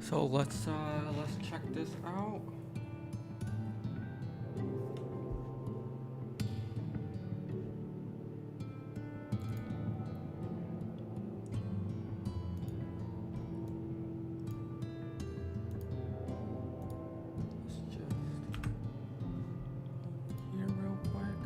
So let's check this out. Let's just here real quick.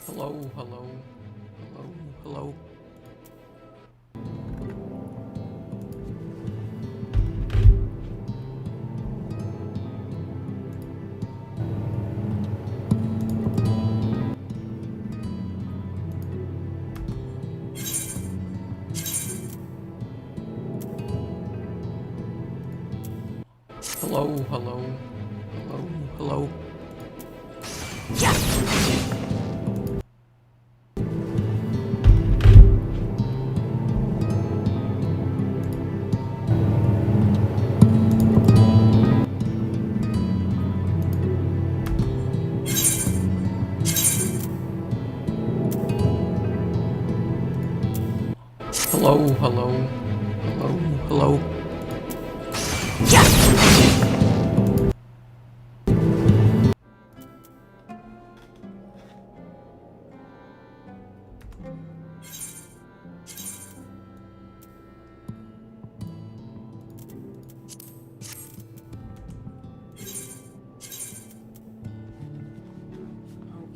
Hello, hello, hello, hello. Hello, hello, hello, hello. Hello, hello, hello, hello.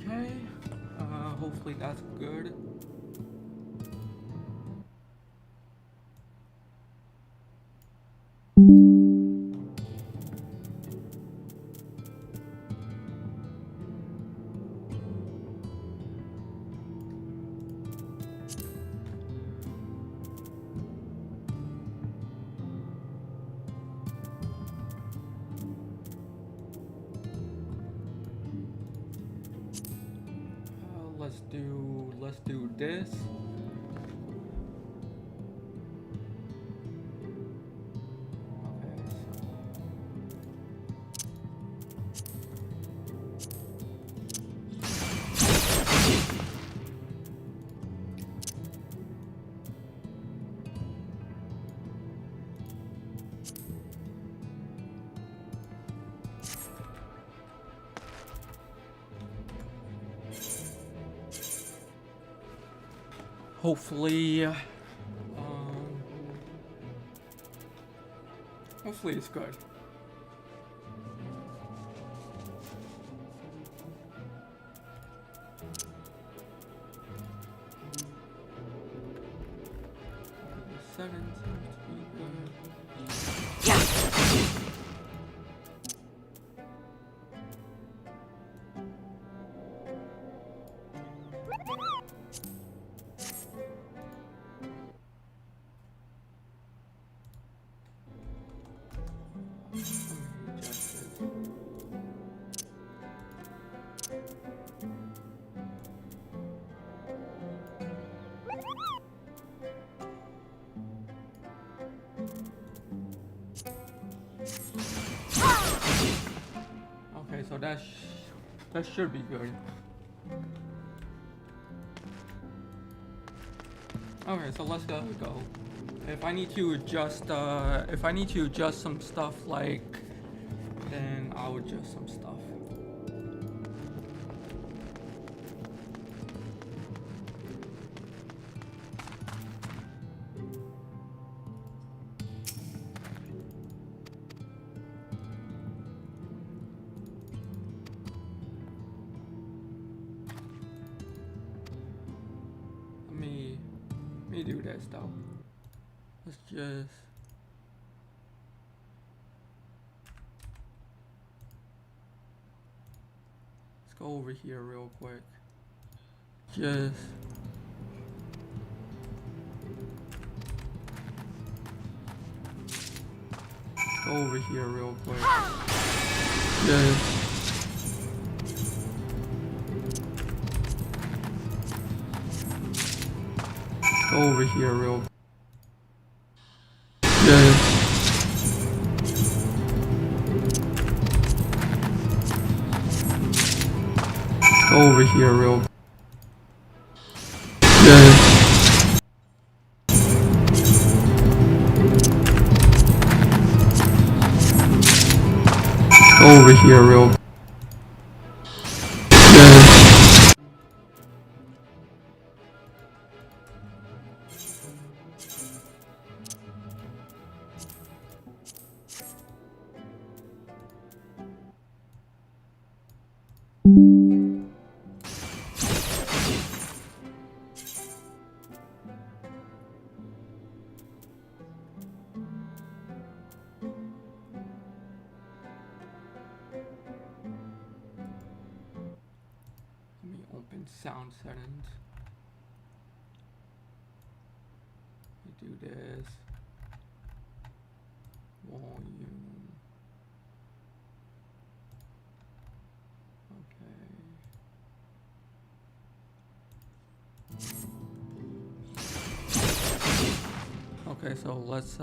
Okay, hopefully that's good. Let's do this. Hopefully, hopefully it's good. Okay, so that should be good. Okay, so let's go. If I need to adjust some stuff, then I'll adjust some stuff. Let me do this though. Let's go over here real quick. over here real quick. Yeah. Over here real quick. Yeah. Over here real quick. Yeah. Over here real quick. Yeah. Let me open sound settings. We do this. Volume. Okay. Okay, so let's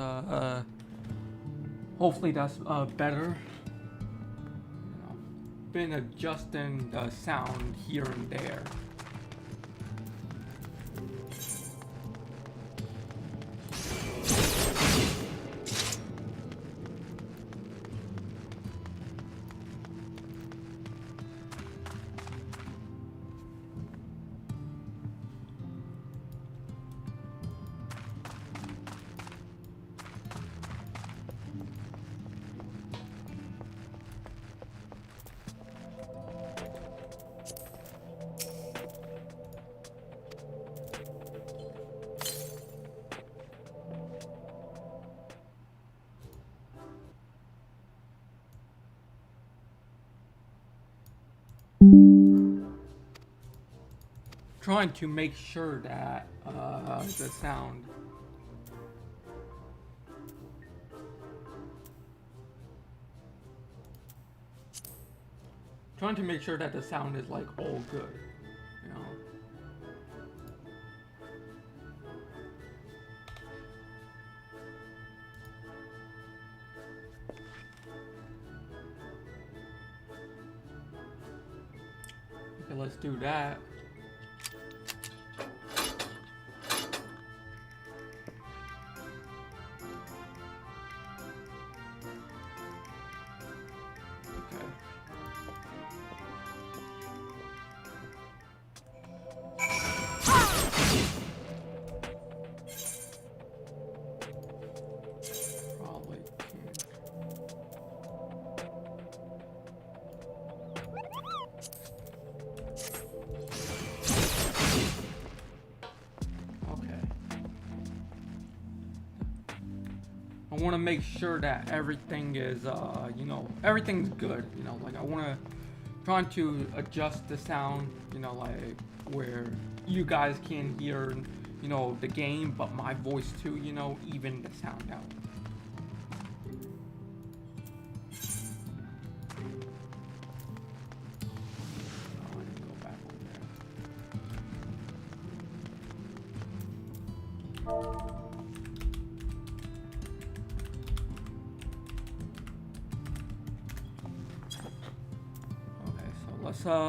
hopefully that's better. You know, been adjusting the sound here and there. Trying to make sure that the sound is like all good, you know. Okay, let's do that. I want to make sure that everything is, you know, everything's good. You know, like I want to trying to adjust the sound, you know, like where you guys can hear, you know, the game, but my voice too, you know, even the sound out.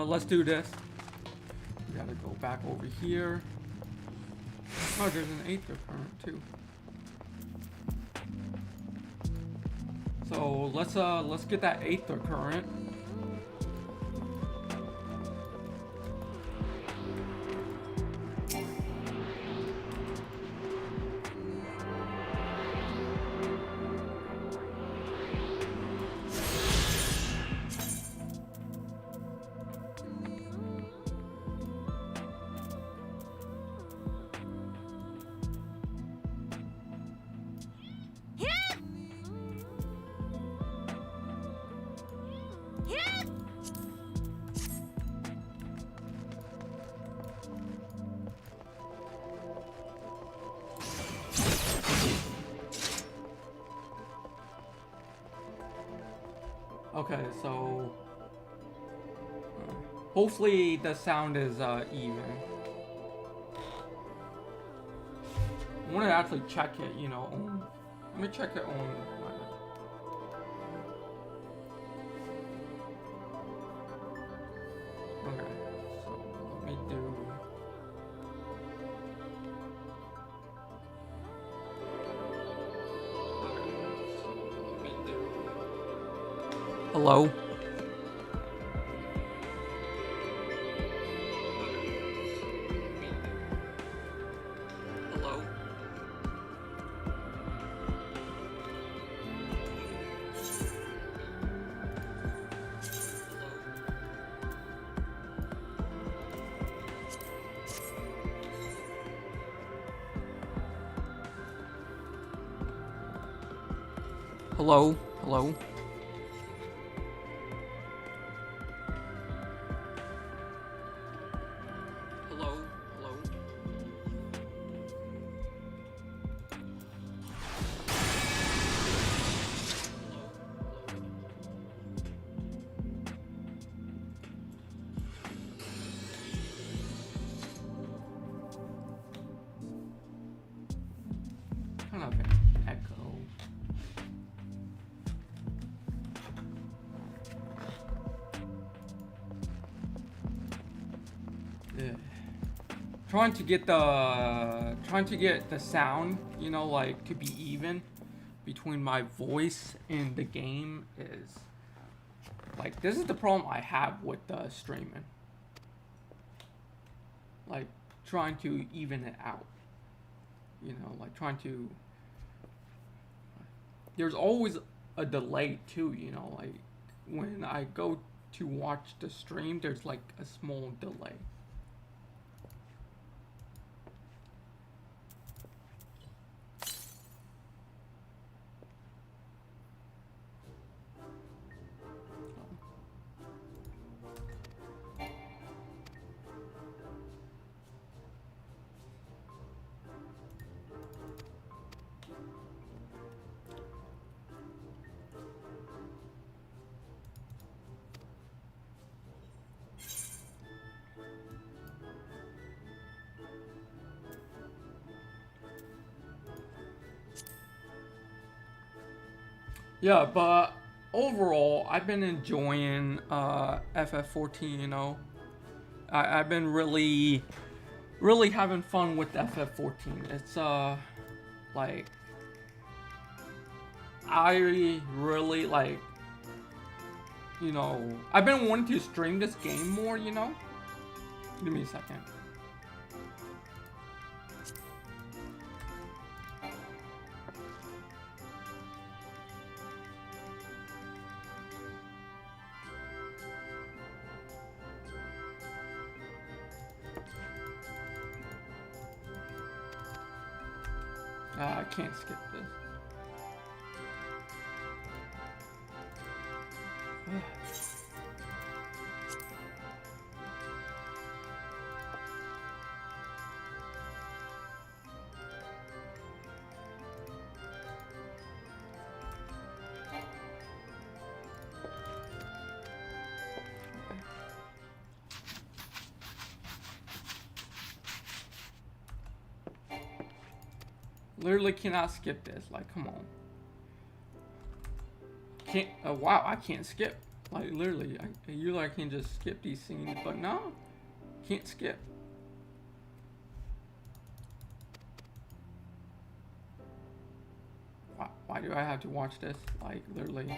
Let's do this. We gotta go back over here. Oh, there's an ether current too. So let's get that ether current. Yeah! Okay, so hopefully the sound is even. I want to actually check it, you know. Let me check it on. Okay, so let me do. Hello? Hello? Hello? Hello? Hello? Hello? Kind of an echo. Yeah. Trying to get the sound, you know, like to be even between my voice and the game is like, this is the problem I have with streaming. Like trying to even it out. You know, like trying to. There's always a delay too, you know, like when I go to watch the stream, there's like a small delay. Yeah, but overall, I've been enjoying Ff14. You know, I've been really having fun with Ff14. It's like I really like. You know, I've been wanting to stream this game more. You know, give me a second. I can't skip this. Literally cannot skip this. Like, come on. Can't. Wow, I can't skip. Like, literally, usually I can just skip these scenes, but no, can't skip. Why do I have to watch this? Like, literally.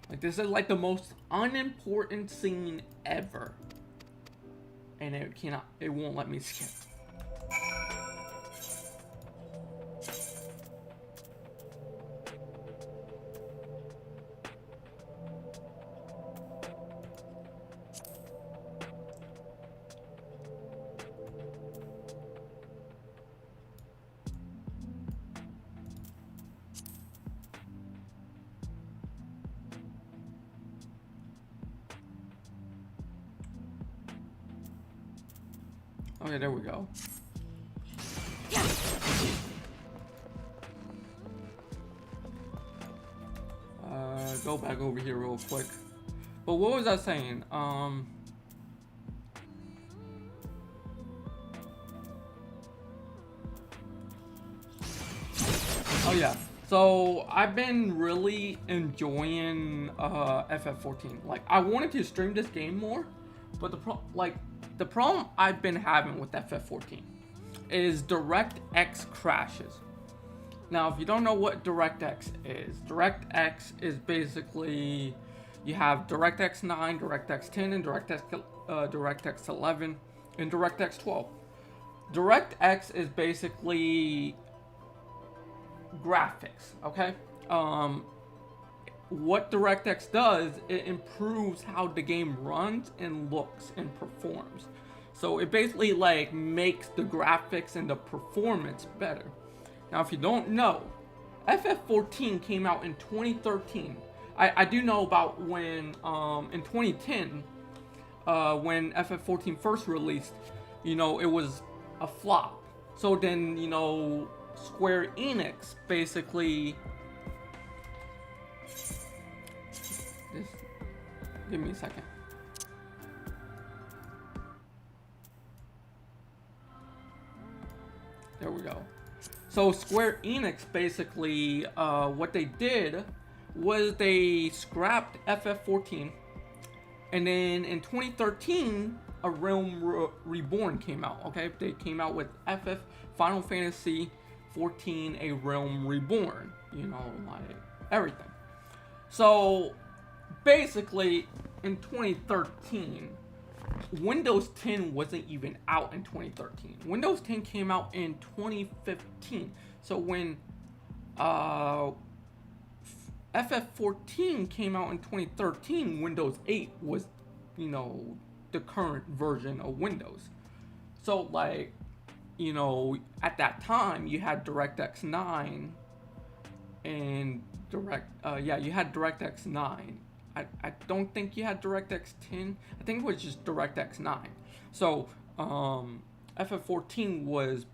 Like, this is like the most unimportant scene ever. And it won't let me skip. Okay, there we go. go back over here real quick. But what was I saying? Oh yeah. So I've been really enjoying Ff14. Like I wanted to stream this game more, but the problem I've been having with Ff14 is DirectX crashes. Now, if you don't know what DirectX is basically you have DirectX 9, DirectX 10, and DirectX 11, and DirectX 12. DirectX is basically graphics, okay? What DirectX does, it improves how the game runs and looks and performs. So it basically like makes the graphics and the performance better. Now, if you don't know, Ff14 came out in 2013. I do know about when in 2010, when Ff14 first released, you know, it was a flop. So then, you know, Square Enix basically give me a second. There we go. So Square Enix basically what they did was they scrapped Ff14, and then in 2013 a Realm Reborn came out. Okay, they came out with Final Fantasy 14, a Realm Reborn, you know, like everything. So basically in 2013, Windows 10 wasn't even out in 2013. Windows 10 came out in 2015. So when Ff14 came out in 2013, Windows 8 was, you know, the current version of Windows. So like, you know, at that time you had DirectX 9 and you had DirectX 9. I don't think you had DirectX 10. I think it was just DirectX 9. So Ff14 was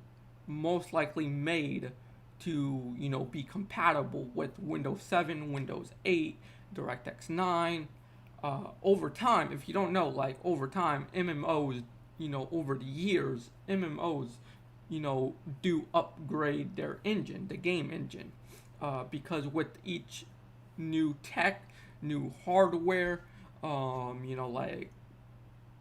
most likely made to, you know, be compatible with Windows 7, Windows 8, DirectX 9. Over time, if you don't know, like over time, MMOs, you know, over the years, MMOs, you know, do upgrade their engine, the game engine, because with each new tech, new hardware, you know, like,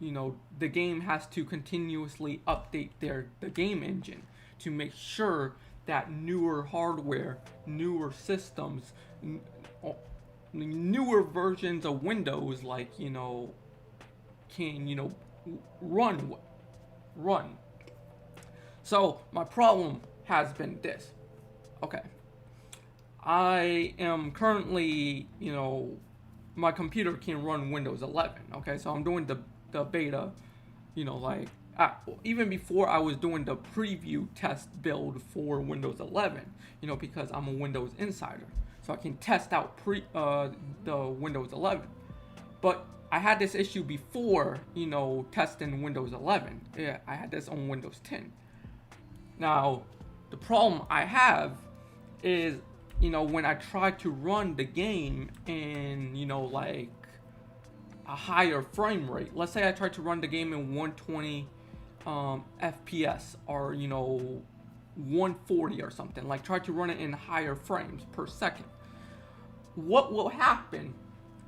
you know, the game has to continuously update the game engine to make sure that newer hardware, newer systems, newer versions of Windows, like, you know, can, you know, run. So my problem has been this. Okay, I am currently, you know, my computer can run Windows 11. Okay, so I'm doing the beta, you know, like even before I was doing the preview test build for Windows 11, you know, because I'm a Windows insider, so I can test out the Windows 11. But I had this issue before, you know, testing Windows 11. Yeah, I had this on Windows 10. Now, the problem I have is, you know, when I try to run the game in, you know, like a higher frame rate. Let's say I try to run the game in 120 FPS or, you know, 140 or something. Like try to run it in higher frames per second. What will happen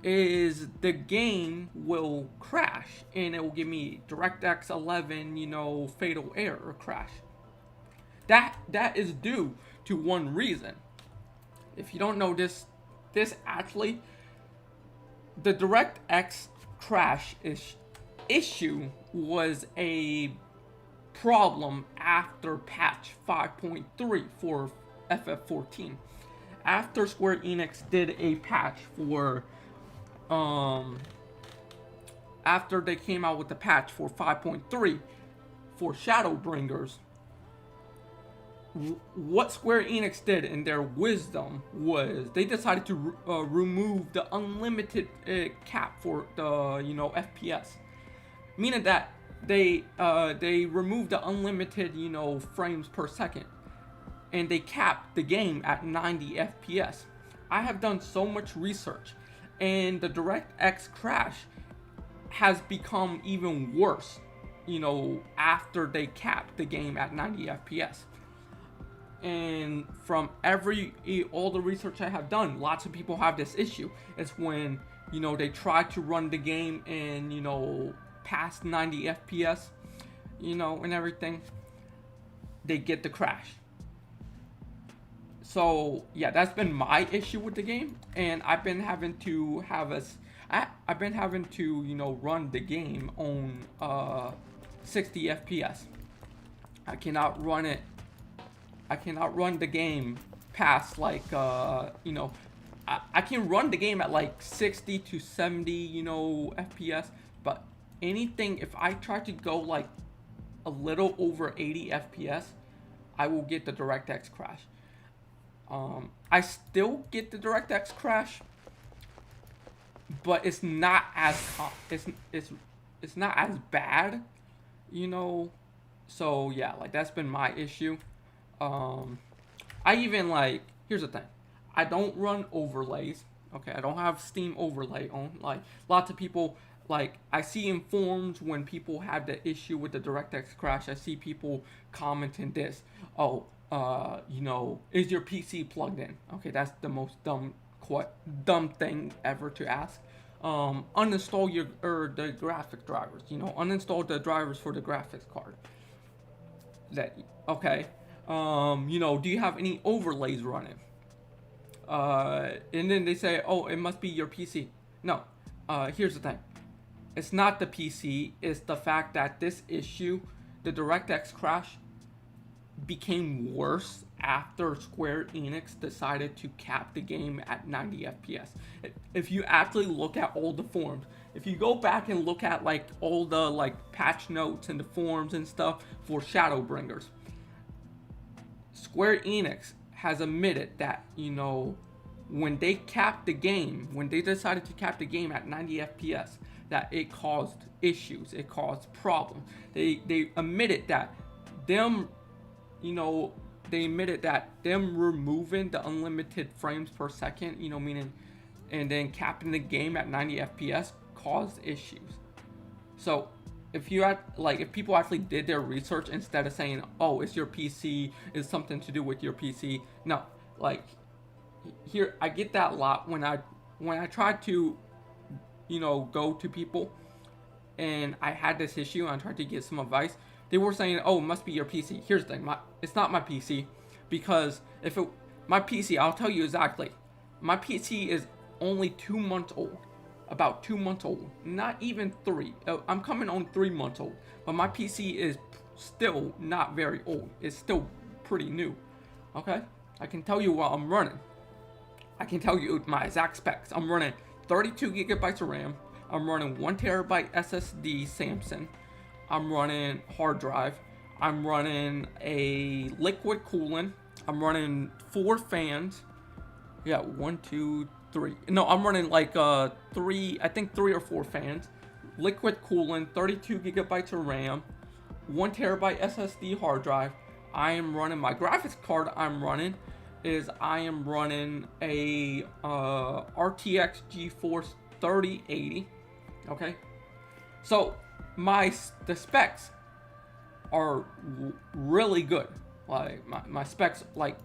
is the game will crash and it will give me DirectX 11, you know, fatal error crash. That is due to one reason. If you don't know this actually, the DirectX crash issue was a problem after patch 5.3 for Ff14. After Square Enix did a patch for after they came out with the patch for 5.3 for Shadowbringers, what Square Enix did in their wisdom was they decided to remove the unlimited cap for the, you know, FPS, meaning that they removed the unlimited, you know, frames per second, and they capped the game at 90 FPS. I have done so much research. And the DirectX crash has become even worse, you know, after they capped the game at 90 FPS. And from all the research I have done, lots of people have this issue. It's when, you know, they try to run the game and, you know, past 90 FPS, you know, and everything, they get the crash. So yeah, that's been my issue with the game, and I've been having to you know, run the game on 60 FPS. I cannot run the game past like you know, I can run the game at like 60 to 70, you know, FPS, but anything, if I try to go like a little over 80 FPS, I will get the DirectX crash. I still get the DirectX crash, but it's not as it's not as bad, you know. So yeah, like that's been my issue. I even, like, here's the thing, I don't run overlays. Okay, I don't have Steam overlay on. Like, lots of people, like, I see in forums when people have the issue with the DirectX crash, I see people commenting this, oh, you know, is your PC plugged in? Okay, that's the most dumb thing ever to ask. Uninstall the graphic drivers. You know, uninstall the drivers for the graphics card. Okay. You know, do you have any overlays running? And then they say, oh, it must be your PC. No. Here's the thing. It's not the PC. It's the fact that this issue, the DirectX crash, became worse after Square Enix decided to cap the game at 90 FPS. If you actually look at all the forums, if you go back and look at like all the like patch notes and the forums and stuff for Shadowbringers, Square Enix has admitted that, you know, when they capped the game, when they decided to cap the game at 90 FPS, that it caused issues, it caused problems. They admitted that them, you know, they admitted that them removing the unlimited frames per second, you know, meaning, and then capping the game at 90 FPS caused issues. So if people actually did their research instead of saying, oh, it's your PC, it's something to do with your PC. No, like, here, I get that a lot when I try to, you know, go to people and I had this issue and I tried to get some advice. They were saying, oh, it must be your PC. Here's the thing, it's not my PC, because my PC, I'll tell you exactly, my PC is only 2 months old, about 2 months old, not even 3. I'm coming on 3 months old, but my PC is still not very old. It's still pretty new, okay? I can tell you what I'm running. I can tell you my exact specs. I'm running 32 gigabytes of RAM. I'm running 1 terabyte SSD Samsung. I'm running hard drive. I'm running a liquid coolant. I'm running 4 fans. Yeah, 1, 2, 3. No, I'm running like 3 or 4 fans. Liquid coolant, 32 gigabytes of RAM, 1 terabyte SSD hard drive. I am running my graphics card. I am running a RTX GeForce 3080. Okay, so the specs are really good. Like my specs, like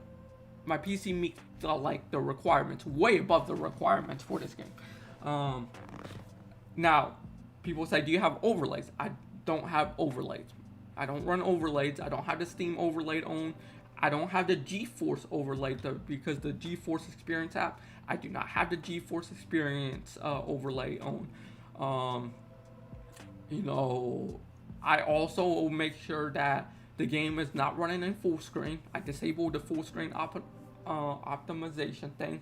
my PC meets like the requirements, way above the requirements for this game. Now, people say, do you have overlays? I don't have overlays. I don't run overlays. I don't have the Steam overlay on. I don't have the GeForce overlay because the GeForce Experience app, I do not have the GeForce Experience overlay on. You know, I also make sure that the game is not running in full screen. I disable the full screen optimization thing.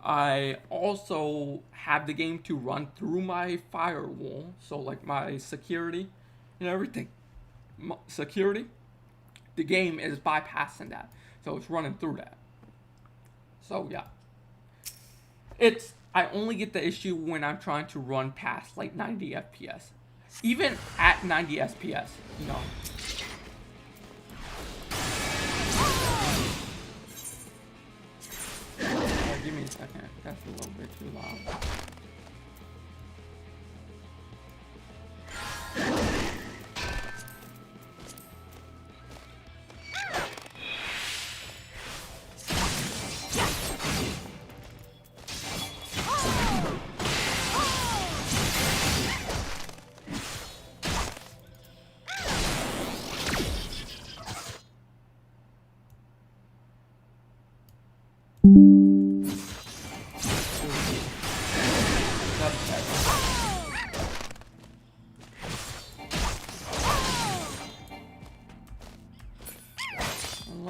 I also have the game to run through my firewall, so like my security and everything. Security, the game is bypassing that, so it's running through that. So yeah, I only get the issue when I'm trying to run past like 90 FPS. Even at 90 FPS, you know. Give me a second. That's a little bit too loud.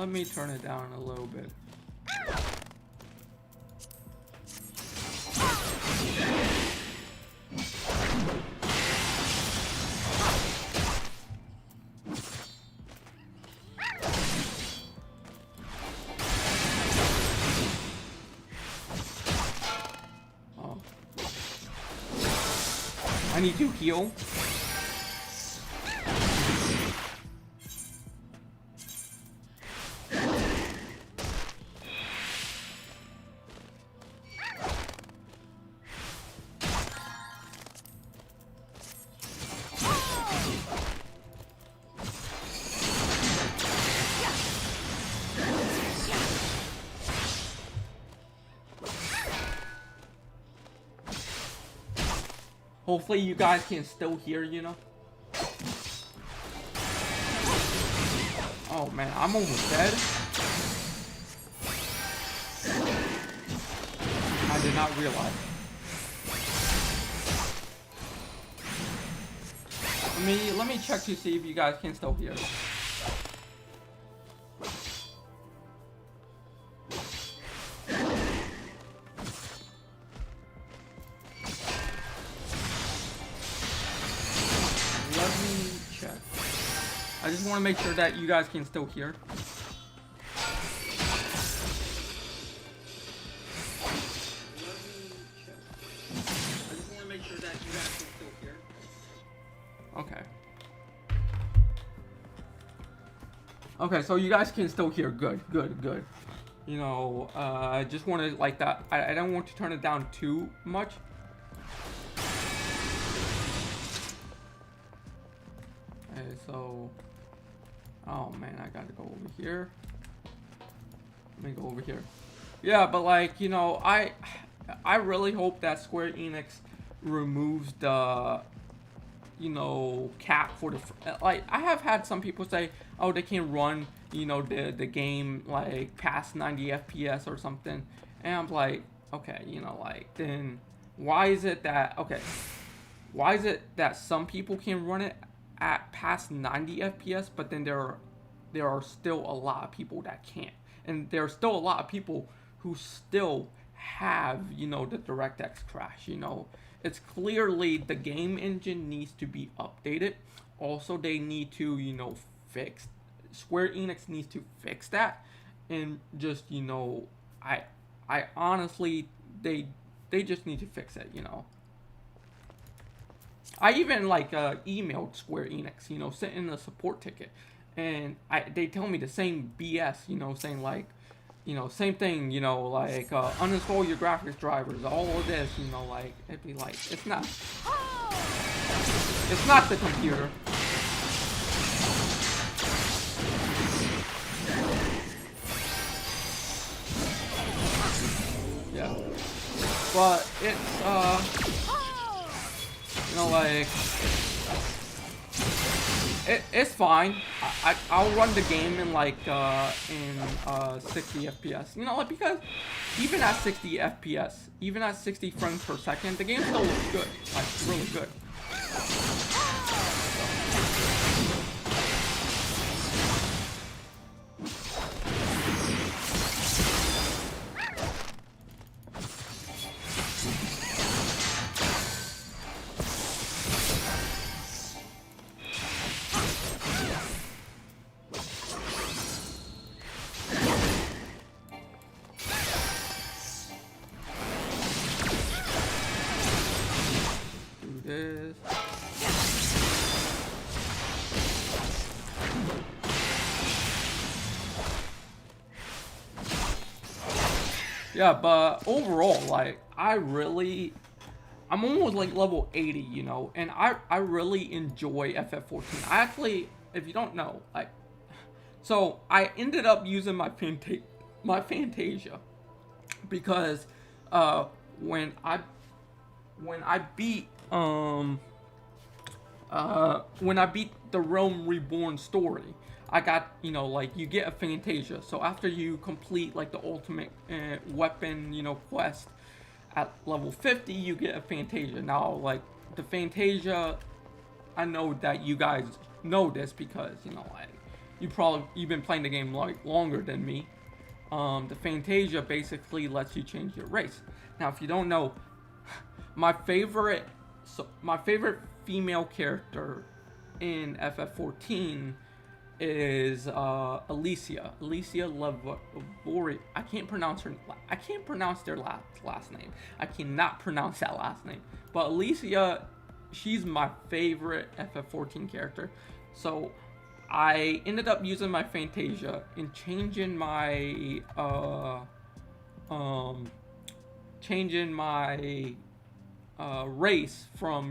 let me turn it down a little bit. I need to heal. Hopefully you guys can still hear, you know? Oh man, I'm almost dead. I did not realize. Let me check to see if you guys can still hear. I just want to make sure that you guys can still hear. Okay. Okay, so you guys can still hear. Good. You know, I just want to like that. I don't want to turn it down too much. Okay, so. Oh man, I gotta go over here. Let me go over here. Yeah, but like, you know, I really hope that Square Enix removes the, you know, cap for the, like, I have had some people say, oh, they can run, you know, the game like past 90 FPS or something, and I'm like, okay, you know, like, then why is it that some people can run it at past 90 FPS, but then there are still a lot of people that can't, and there are still a lot of people who still have, you know, the DirectX crash. You know, it's clearly the game engine needs to be updated. Also, they need to, you know, Square Enix needs to fix that, and just, you know, I honestly, they just need to fix it, you know. I even like emailed Square Enix, you know, sent in a support ticket, and they tell me the same BS, you know, saying like, you know, same thing, you know, like uninstall your graphics drivers, all of this, you know, like, it'd be like, it's not the computer. Yeah, but it's you know, like, it's fine. I'll run the game in like 60 FPS. You know, like, because even at 60 FPS, even at 60 frames per second, the game still looks good. Like, really good. Yeah, but overall, like, I'm almost like level 80, you know, and I really enjoy Ff14. I actually, if you don't know, like, so I ended up using my Fantasia because when I beat the Realm Reborn story, I got, you know, like, you get a Fantasia. So after you complete like the ultimate weapon, you know, quest at level 50, you get a Fantasia. Now, like, the Fantasia, I know that you guys know this because, you know, like, you've been playing the game like longer than me. The Fantasia basically lets you change your race. Now, if you don't know, my favorite female character in FF14 is Alicia Lavori. I can't pronounce their last name. I cannot pronounce that last name. But Alicia, she's my favorite FF14 character. So I ended up using my Fantasia and changing my race from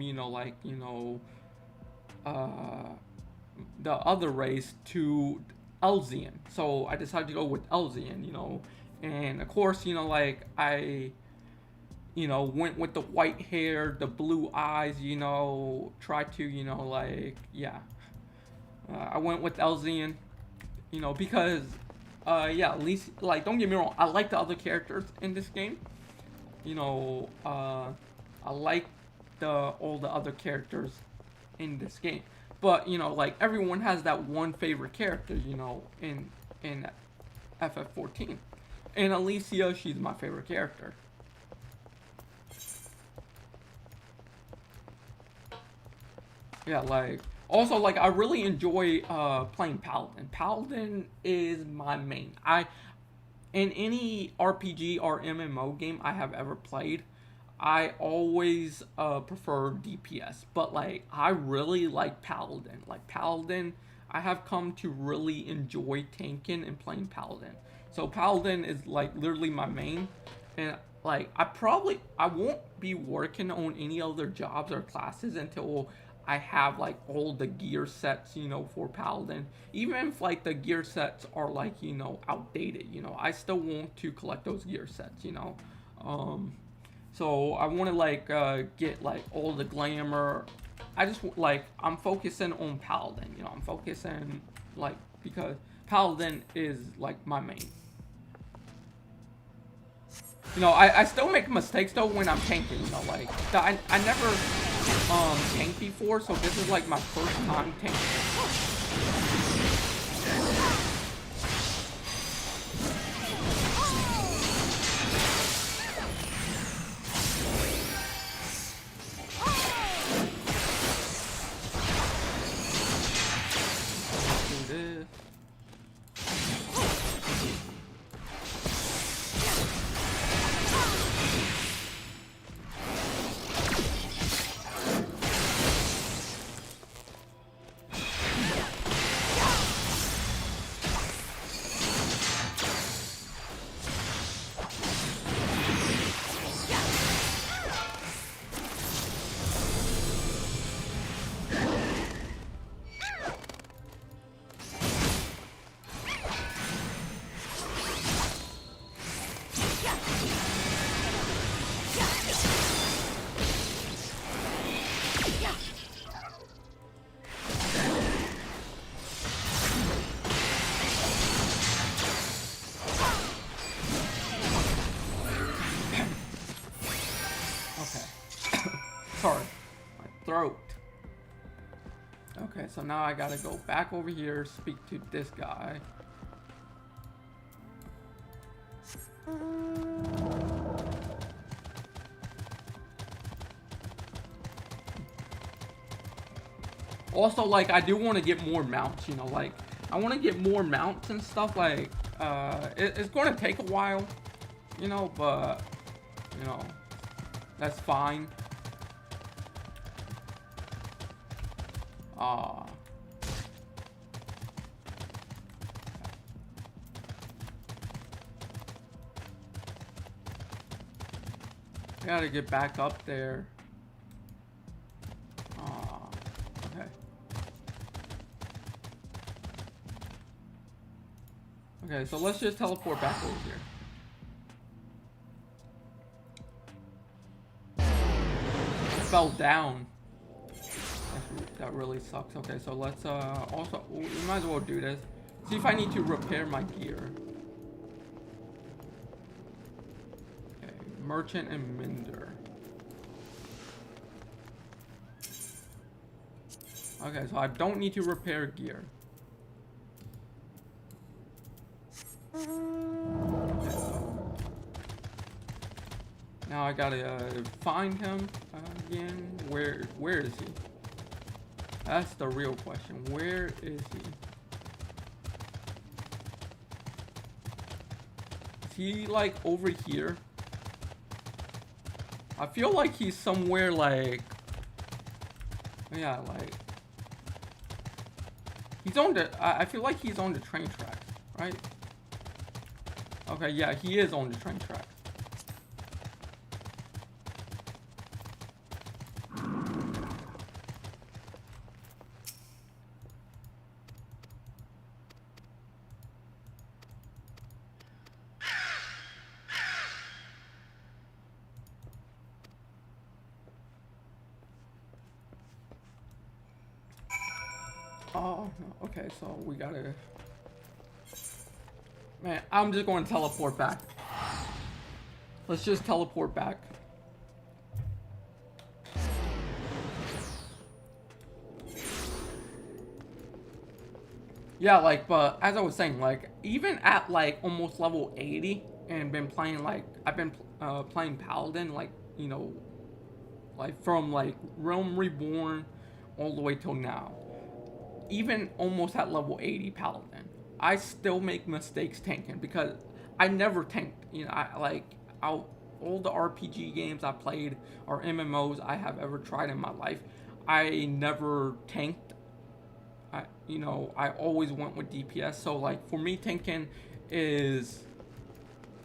the other race to Elzian. So I decided to go with Elzian, and of course, I went with the white hair, the blue eyes, tried to, I went with Elzian, because, at least, don't get me wrong, I like the other characters in this game. I like all the other characters in this game. But, everyone has that one favorite character, in FF14. And Alicia, she's my favorite character. Yeah, also, I really enjoy playing Paladin. Paladin is my main. In any RPG or MMO game I have ever played, I always prefer DPS, but I really like Paladin. Paladin, I have come to really enjoy tanking and playing Paladin. So Paladin is literally my main, and I won't be working on any other jobs or classes until I have all the gear sets, for Paladin. Even if the gear sets are outdated, I still want to collect those gear sets, So I want to get all the glamour. I just I'm focusing on Paladin, I'm focusing because Paladin is my main. I still make mistakes though when I'm tanking, I never tanked before, so this is my first time tanking. Sorry, my throat. Okay, so now I gotta go back over here, speak to this guy. Also, I do want to get more mounts, I want to get more mounts and stuff, it's going to take a while, but, that's fine. I gotta get back up there. Okay. Okay, so let's just teleport back over here. I fell down. That really sucks. Okay, so let's also, we might as well do this. See if I need to repair my gear. Okay, merchant and mender. Okay, so I don't need to repair gear. I gotta find him again. Where is he? That's the real question. Where is he? Is he like over here? I feel like he's somewhere like, yeah, like he's on the, I feel like he's on the train tracks, right? Okay, yeah, he is on the train tracks. Oh, no. Okay, so we gotta... Man, I'm just going to teleport back. Let's just teleport back. Yeah, like, but as I was saying, like, even at, like, almost level 80, and been playing, like, I've been playing Paladin, like, you know, like, from, like, Realm Reborn all the way till now. Even almost at level 80 Paladin, I still make mistakes tanking because I never tanked. You know, all the RPG games I played or MMOs I have ever tried in my life, I never tanked. I always went with DPS. So like for me, tanking is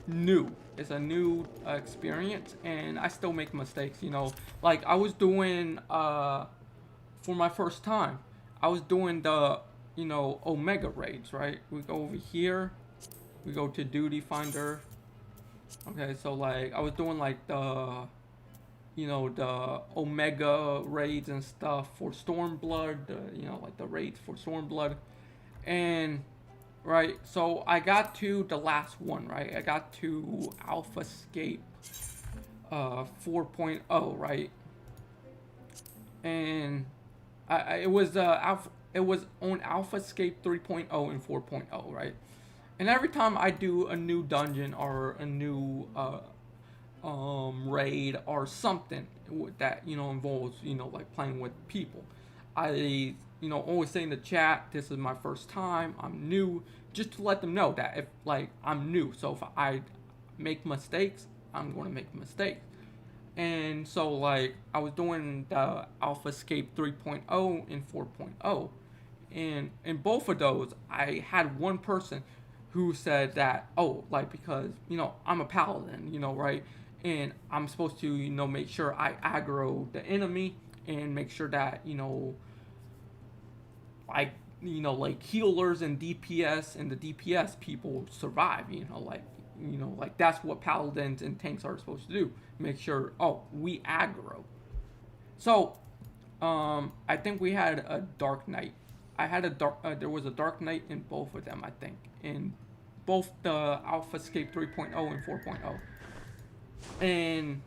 new. It's a new experience, and I still make mistakes. You know, like I was doing for my first time. I was doing the, Omega raids, right? We go over here. We go to Duty Finder. Okay, so, like, I was doing, like, the Omega raids and stuff for Stormblood. Like, the raids for Stormblood. And, right, so I got to the last one, right? I got to Alpha Escape 4.0, right? And... it was on Alpha Escape 3.0 and 4.0, right? And every time I do a new dungeon or a new raid or something that involves like playing with people, I always say in the chat, this is my first time, I'm new, just to let them know that if like I'm new, so if I make mistakes, I'm going to make mistakes. And so, like, I was doing the Alpha Escape 3.0 and 4.0. And in both of those, I had one person who said that, oh, like, because, I'm a paladin, right? And I'm supposed to, make sure I aggro the enemy and make sure that, like healers and DPS and the DPS people survive, like that's what paladins and tanks are supposed to do. Make sure, we aggro. So, I think we had a Dark Knight. There was a Dark Knight in both of them, I think. In both the Alpha Escape 3.0 and 4.0. And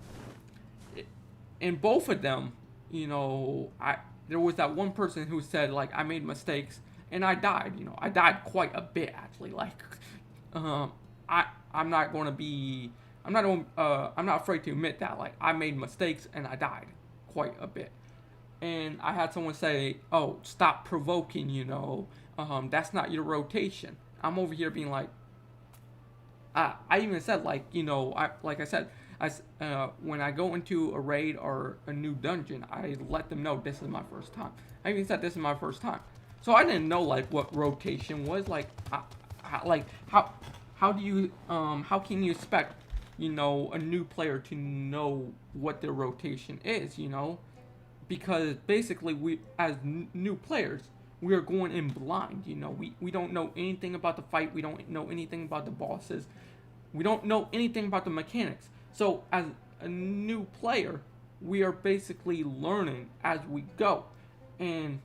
in both of them, there was that one person who said, like, I made mistakes and I died, I died quite a bit, actually. Like, I'm not afraid to admit that, like, I made mistakes and I died quite a bit. And I had someone say, oh, stop provoking, that's not your rotation. I'm over here being like, I even said, like, when I go into a raid or a new dungeon, I let them know this is my first time. I even said this is my first time. So I didn't know, like, what rotation was. Like, how do you, how can you expect, a new player to know what their rotation is, Because basically, we, as new players, we are going in blind, We don't know anything about the fight. We don't know anything about the bosses. We don't know anything about the mechanics. So, as a new player, we are basically learning as we go. And,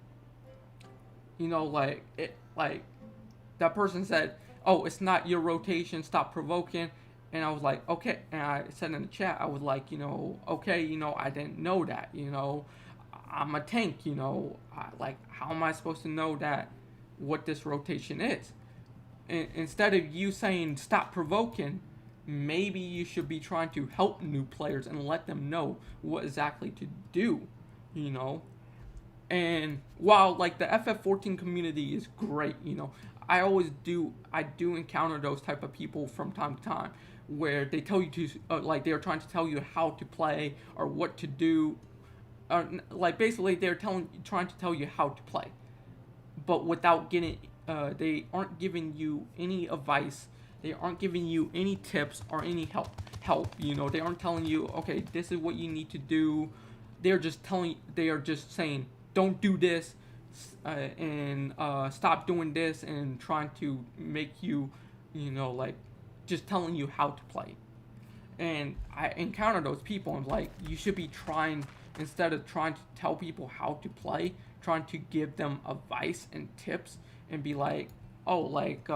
that person said, oh, it's not your rotation, stop provoking. And I was like, okay. And I said in the chat, I was like, okay, I didn't know that, I'm a tank, how am I supposed to know that, what this rotation is? And instead of you saying, stop provoking, maybe you should be trying to help new players and let them know what exactly to do, you know. And while like the FF14 community is great, I do encounter those type of people from time to time where they tell you to like they're trying to tell you how to play or what to do, or like basically they're trying to tell you how to play, but without getting they aren't giving you any advice, they aren't giving you any tips or any help. They aren't telling you, okay, this is what you need to do. They are just saying, don't do this, and stop doing this, and trying to make you, like just telling you how to play. And I encounter those people, and like, you should be trying, instead of trying to tell people how to play, trying to give them advice and tips, and be like, oh, like,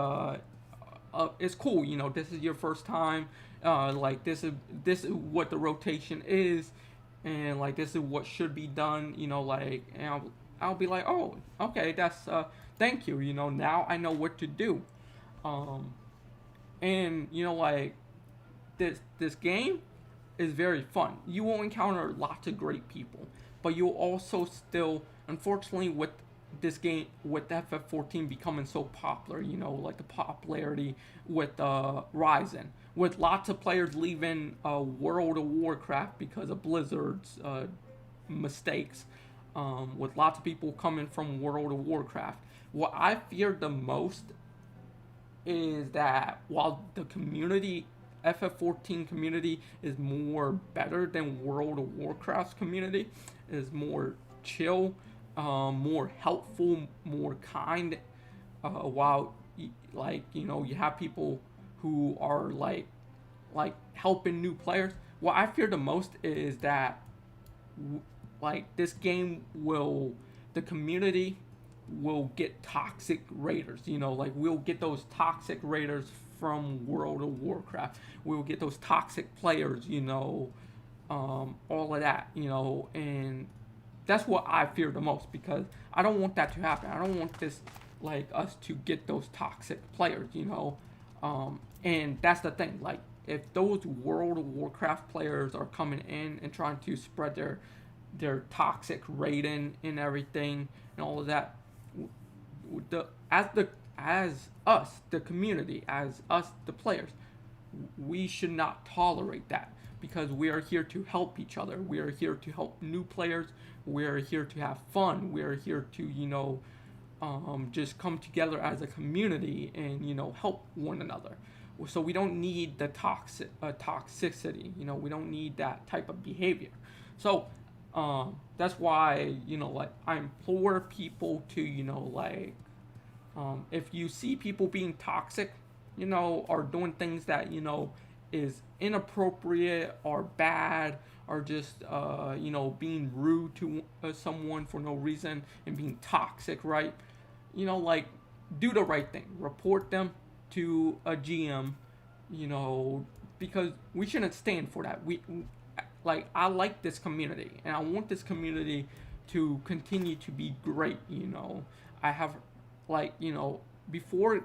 it's cool, this is your first time, like, this is what the rotation is, and like, this is what should be done, like, and I'll be like, oh, okay, that's thank you, now I know what to do. And like, this game is very fun. You will encounter lots of great people, but you'll also still, unfortunately, with this game, with FF14 becoming so popular, like the popularity with Ryzen, with lots of players leaving World of Warcraft because of Blizzard's mistakes, with lots of people coming from World of Warcraft. What I fear the most is that while the FF14 community is more better than World of Warcraft's community, is more chill, more helpful, more kind. While you have people who are like helping new players. What I fear the most is that this game the community will get toxic raiders. Like, we'll get those toxic raiders from World of Warcraft. We'll get those toxic players, all of that, and that's what I fear the most, because I don't want that to happen. I don't want this, like, us to get those toxic players, and that's the thing. Like, if those World of Warcraft players are coming in and trying to spread their toxic rating and everything and all of that, as us, the community, as us, the players, we should not tolerate that, because we are here to help each other. We are here to help new players. We are here to have fun. We are here to, just come together as a community and, help one another. So we don't need the toxicity. We don't need that type of behavior. So that's why, like, I implore people to, if you see people being toxic, or doing things that, is inappropriate or bad, or just, being rude to someone for no reason and being toxic, right? Like, do the right thing. Report them to a GM, because we shouldn't stand for that. I like this community, and I want this community to continue to be great. I have, before,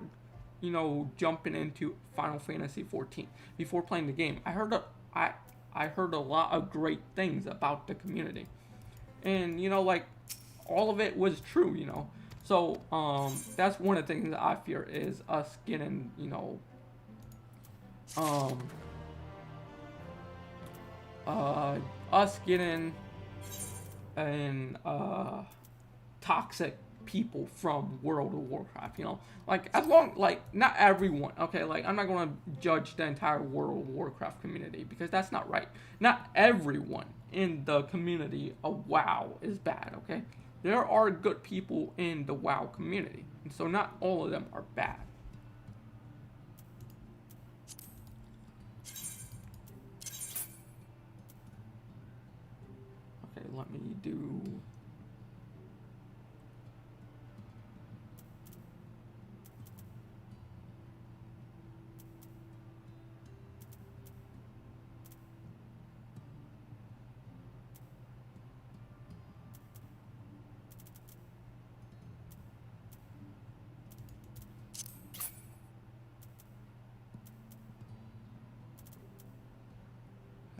jumping into Final Fantasy 14, before playing the game, I heard a lot of great things about the community, and all of it was true. So that's one of the things that I fear, is us getting us getting and toxic people from World of Warcraft. Like, as long, not everyone, okay, like, I'm not gonna judge the entire World of Warcraft community, because that's not right. Not everyone in the community of WoW is bad, okay? There are good people in the WoW community, and so not all of them are bad. Okay, let me do...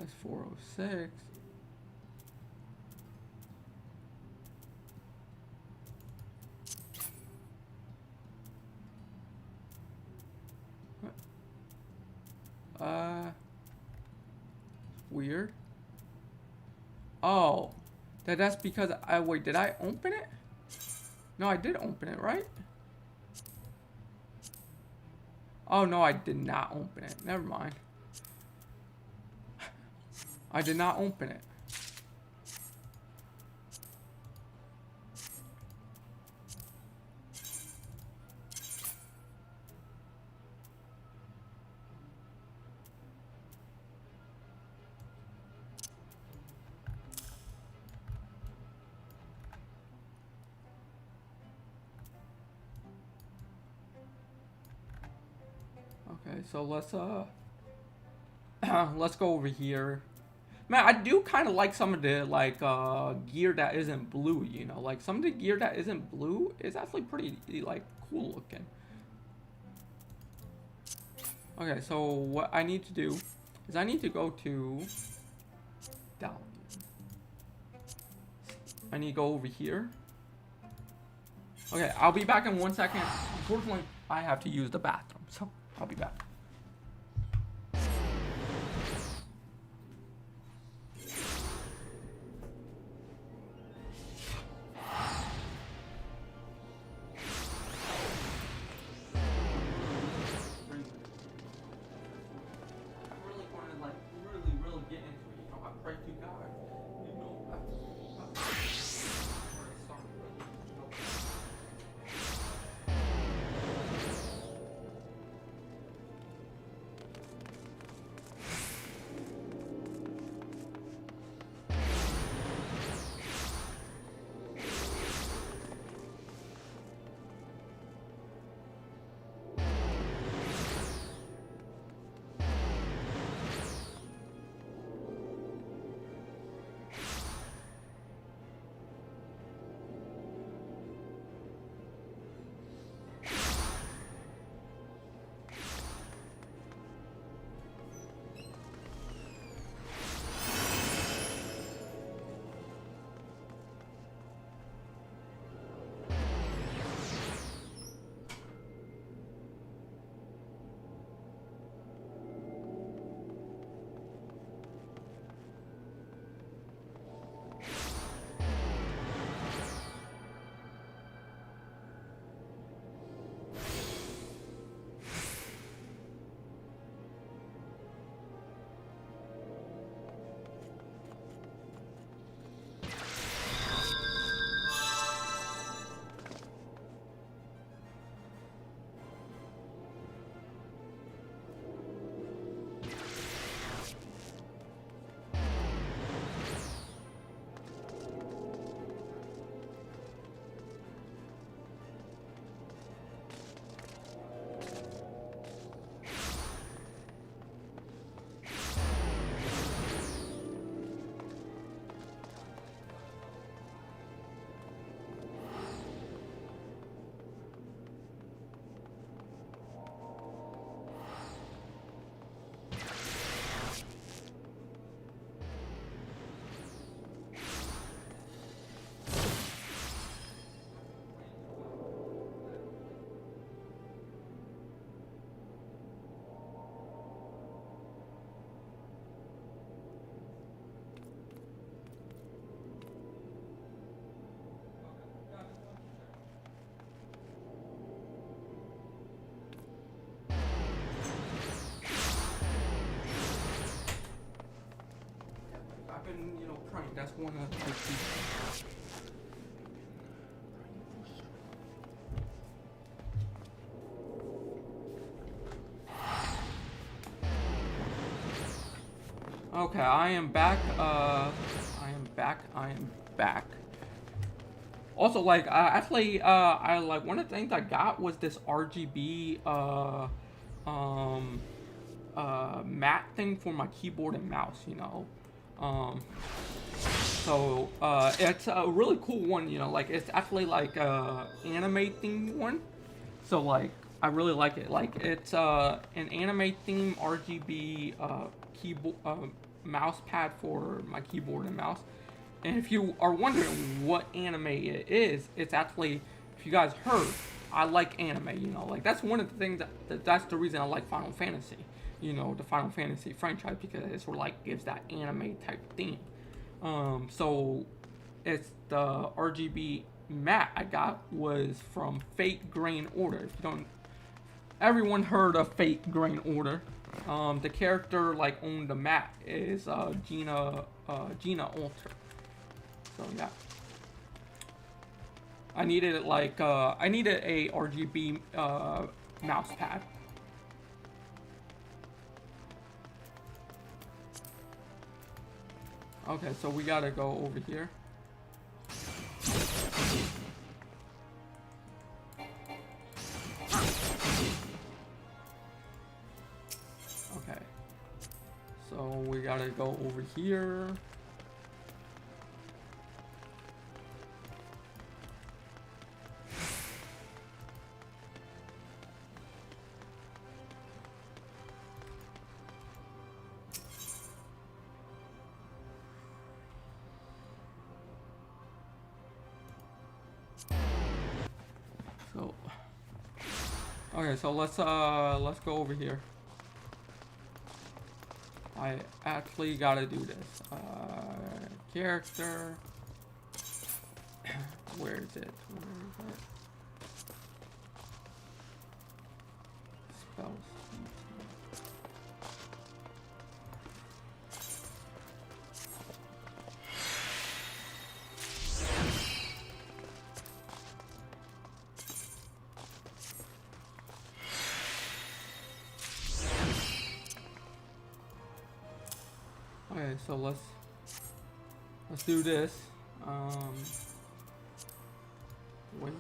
S406. Weird. Oh, that's because wait, did I open it? No, I did open it, right? Oh no, I did not open it. Never mind. I did not open it. Okay, so let's let's go over here. Man, I do kind of like some of the like gear that isn't blue, you know, like some of the gear that isn't blue is actually pretty like cool looking. Okay, so what I need to do is I need to go to down. I need to go over here. Okay, I'll be back in 1 second. Unfortunately, I have to use the bathroom, so I'll be back. You know, praying. That's one of the things. Okay, I am back. I am back. Also, like, actually, I like one of the things I got was this RGB matte thing for my keyboard and mouse. You know. So it's a really cool one, you know, like it's actually like anime themed one. So like I really like it. Like it's an anime theme RGB keyboard mouse pad for my keyboard and mouse. And if you are wondering what anime it is, it's actually, if you guys heard, I like anime, you know, like that's one of the things that's the reason I like Final Fantasy, you know, the Final Fantasy franchise, because it sort of like gives that anime type theme. So it's the RGB mat I got was from Fate Grain Order. If you don't, everyone heard of Fate Grain Order. The character like on the mat is Gina Alter. So yeah, I needed a RGB mouse pad. Okay, so we gotta go over here. Okay, so we gotta go over here. So, okay, so let's go over here. I actually gotta do this. Character. Where is it? Spells. Okay, so let's do this. Wait.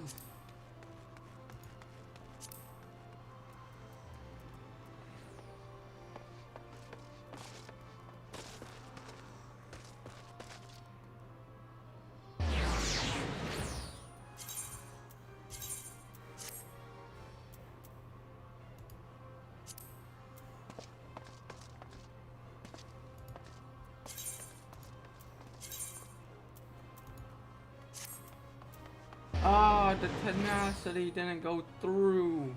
Ah, the tenacity didn't go through.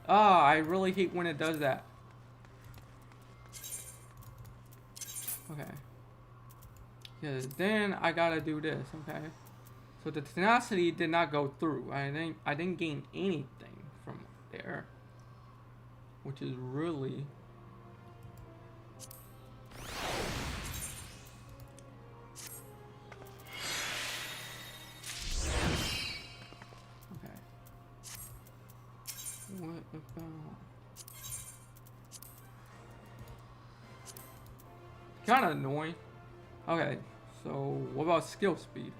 Ah, I really hate when it does that. Okay. Yeah, then I gotta do this, okay? So the tenacity did not go through. I didn't gain anything from there. Which is really what about? Kind of annoying. Okay, so what about skill speed?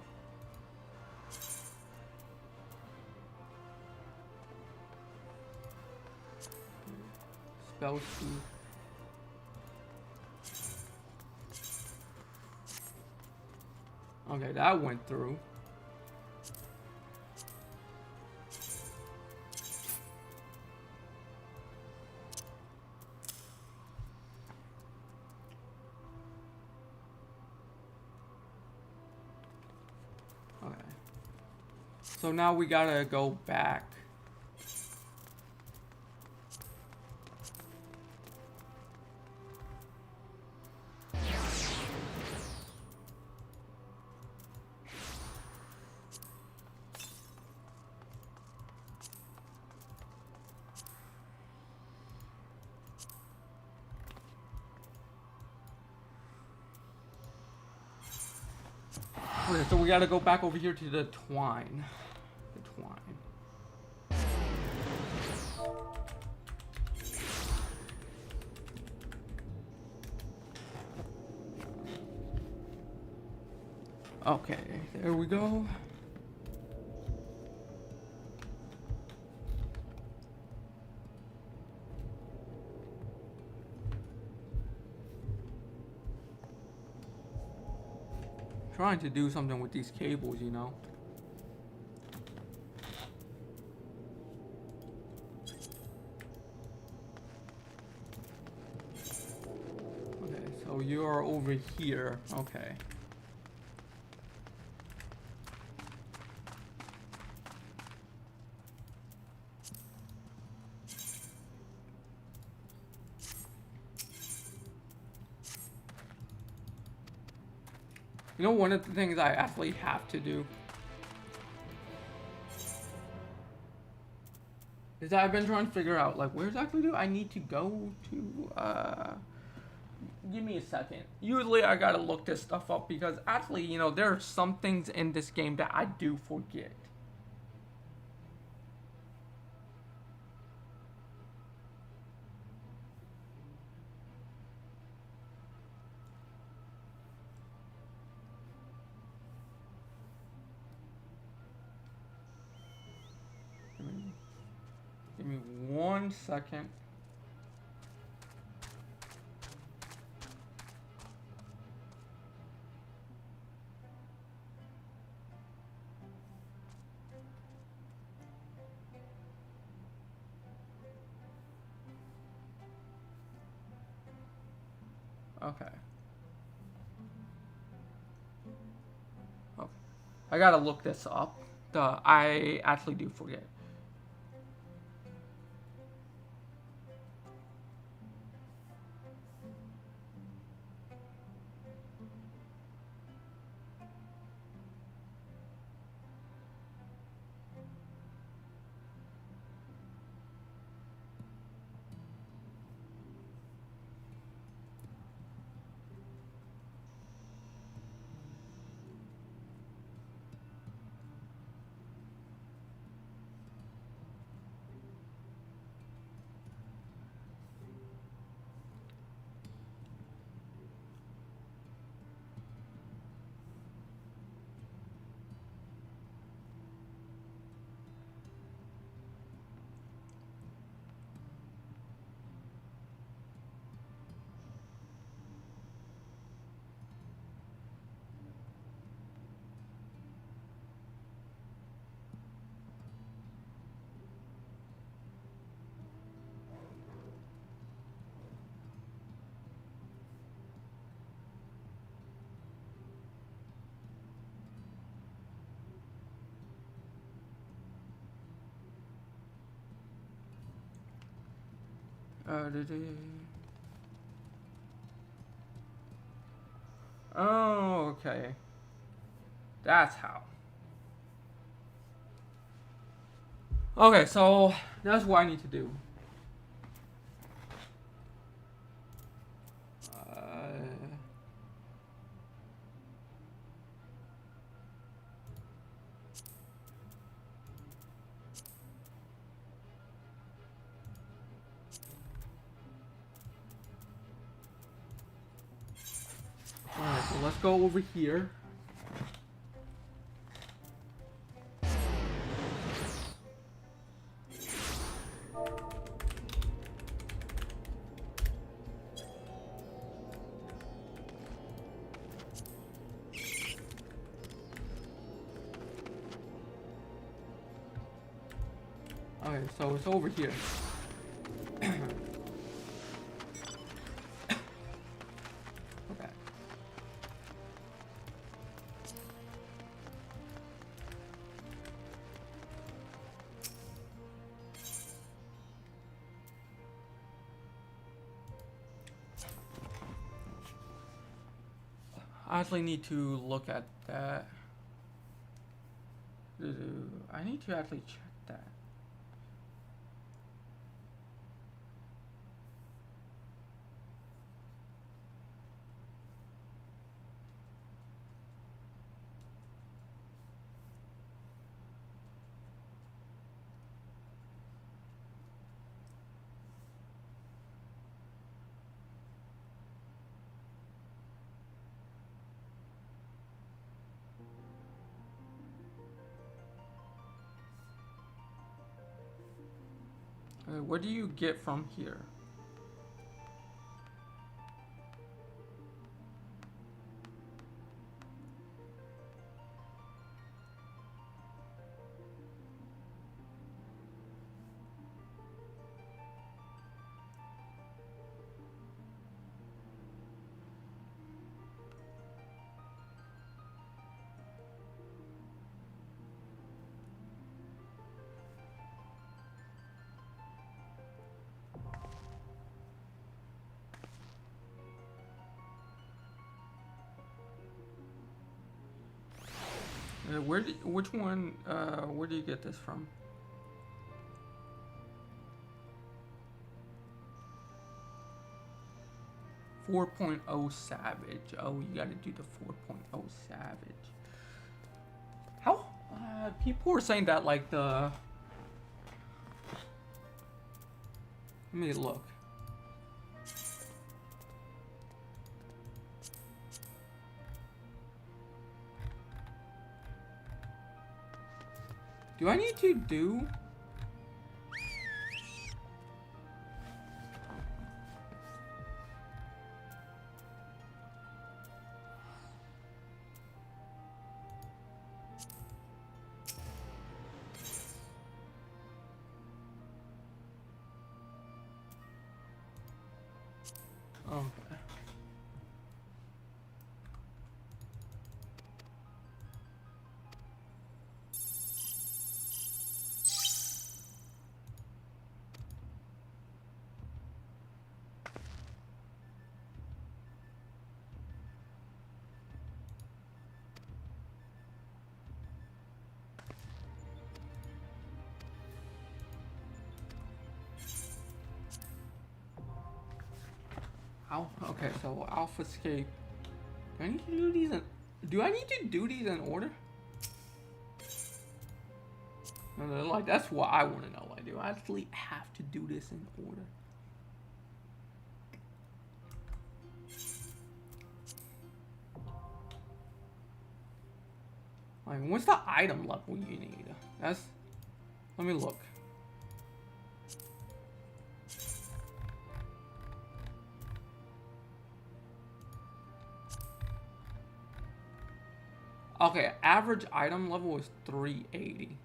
Spell speed. Okay, that went through. Okay. So now we gotta go back. Okay, so we gotta go back over here to the twine. The twine. Okay, there we go. Trying to do something with these cables, you know. So you're over here. Okay. You know, one of the things I actually have to do is that I've been trying to figure out, like, where exactly do I need to go to, give me a second. Usually I gotta look this stuff up because actually, you know, there are some things in this game that I do forget. Give me 1 second. Okay. Oh, I gotta look this up. I actually do forget. Oh, okay. That's how. Okay, so that's what I need to do. Alright, so let's go over here. Okay, so it's over here. Okay. I actually need to look at that. I need to actually check that. What do you get from here? Which one, where do you get this from? .4.0 Savage. Oh, you gotta do the 4.0 Savage. How? People were saying that like the... Let me look. Do I need to do... Okay. Okay, so Alpha Escape. Do I need to do these in... Do I need to do these in order? No, like, that's what I want to know. Like, do I actually have to do this in order? Like, what's the item level you need? That's... Let me look. Okay, average item level is 380.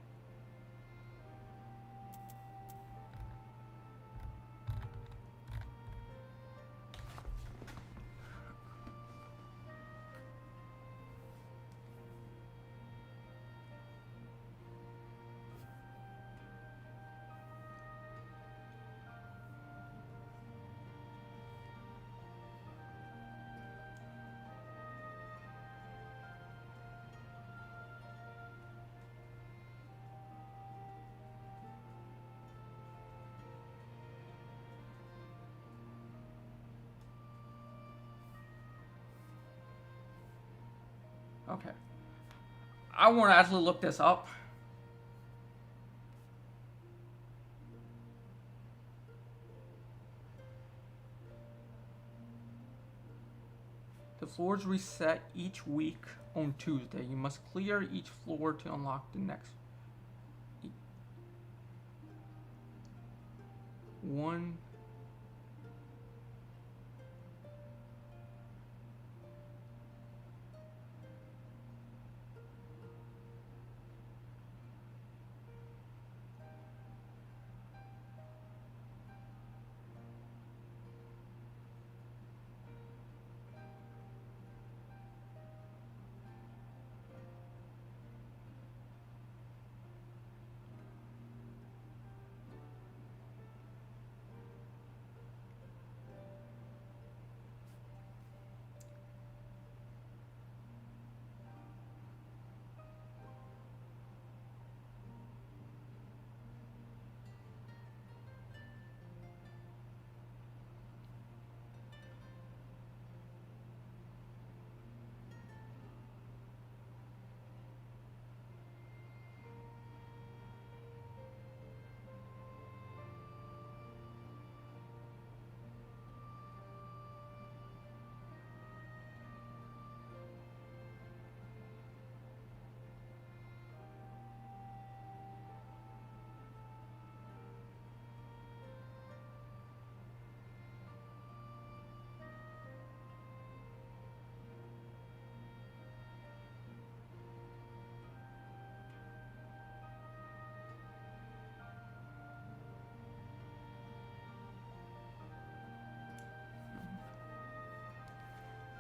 Okay. I want to actually look this up. The floors reset each week on Tuesday. You must clear each floor to unlock the next one.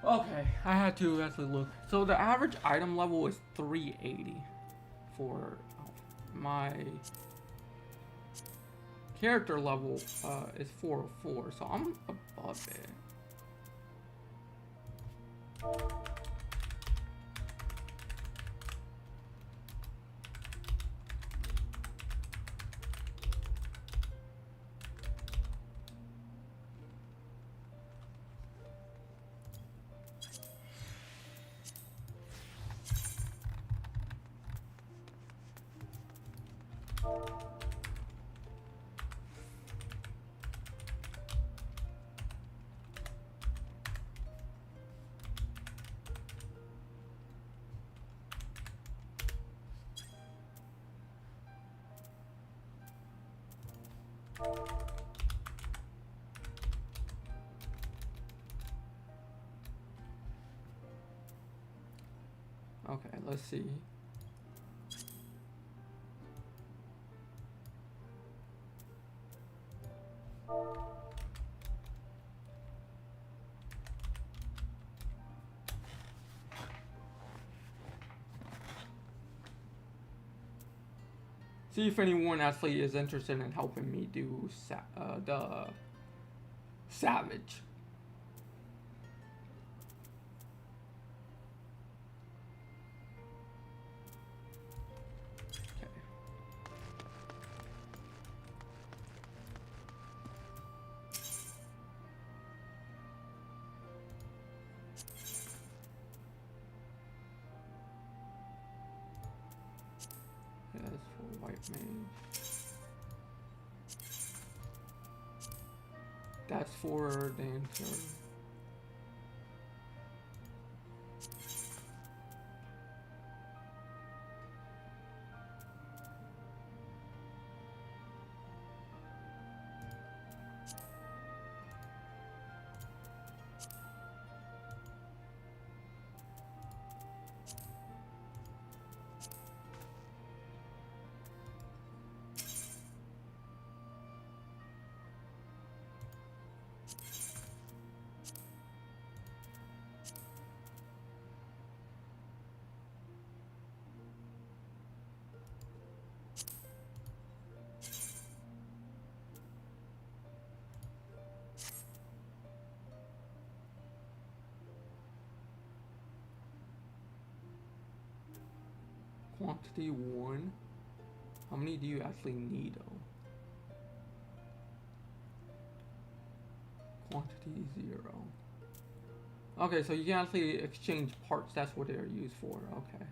Okay, I had to actually look. So the average item level is 380 for my character level is 404, so I'm above it. Okay, let's see. See if anyone actually is interested in helping me do the Savage. Okay. Yeah, that's for white mage. That's for dancer. Quantity 1. How many do you actually need though? Quantity 0. Okay, so you can actually exchange parts. That's what they're used for. Okay.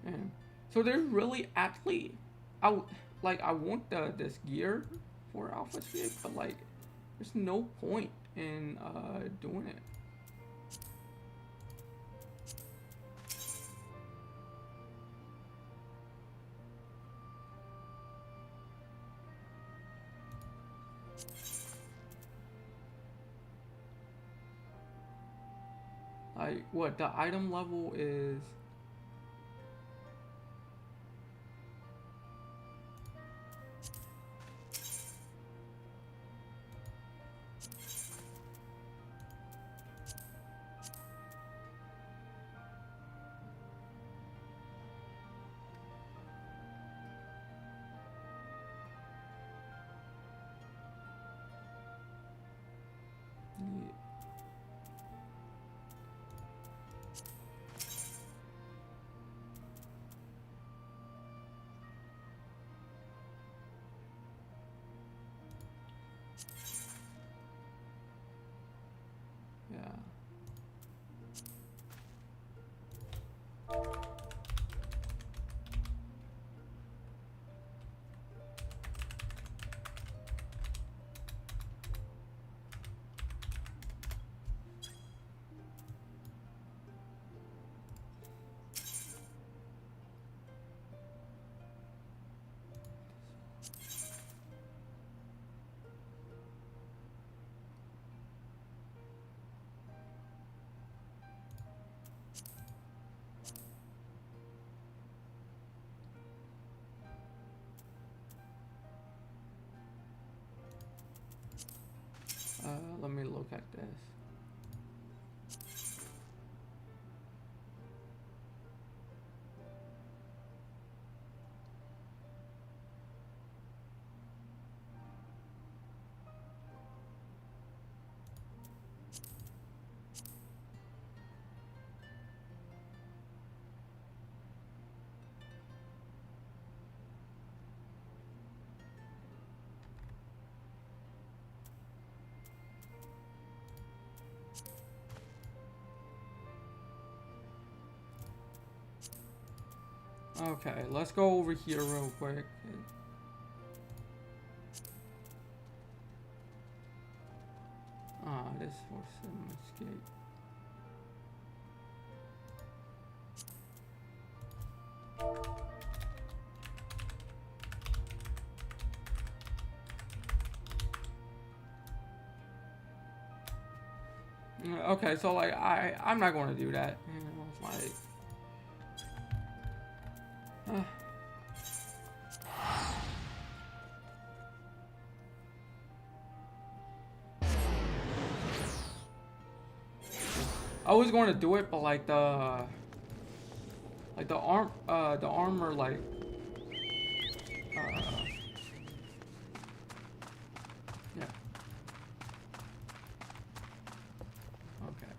And so there's really actually, I want this gear for Alpha Ship, but like, there's no point in doing it. Like, what the item level is? Yeah. Let me look at this. Okay, let's go over here real quick. This forced him to escape. Okay, so like I'm not going to do that. You know, it's like I was going to do it, but like the armor like yeah. Okay.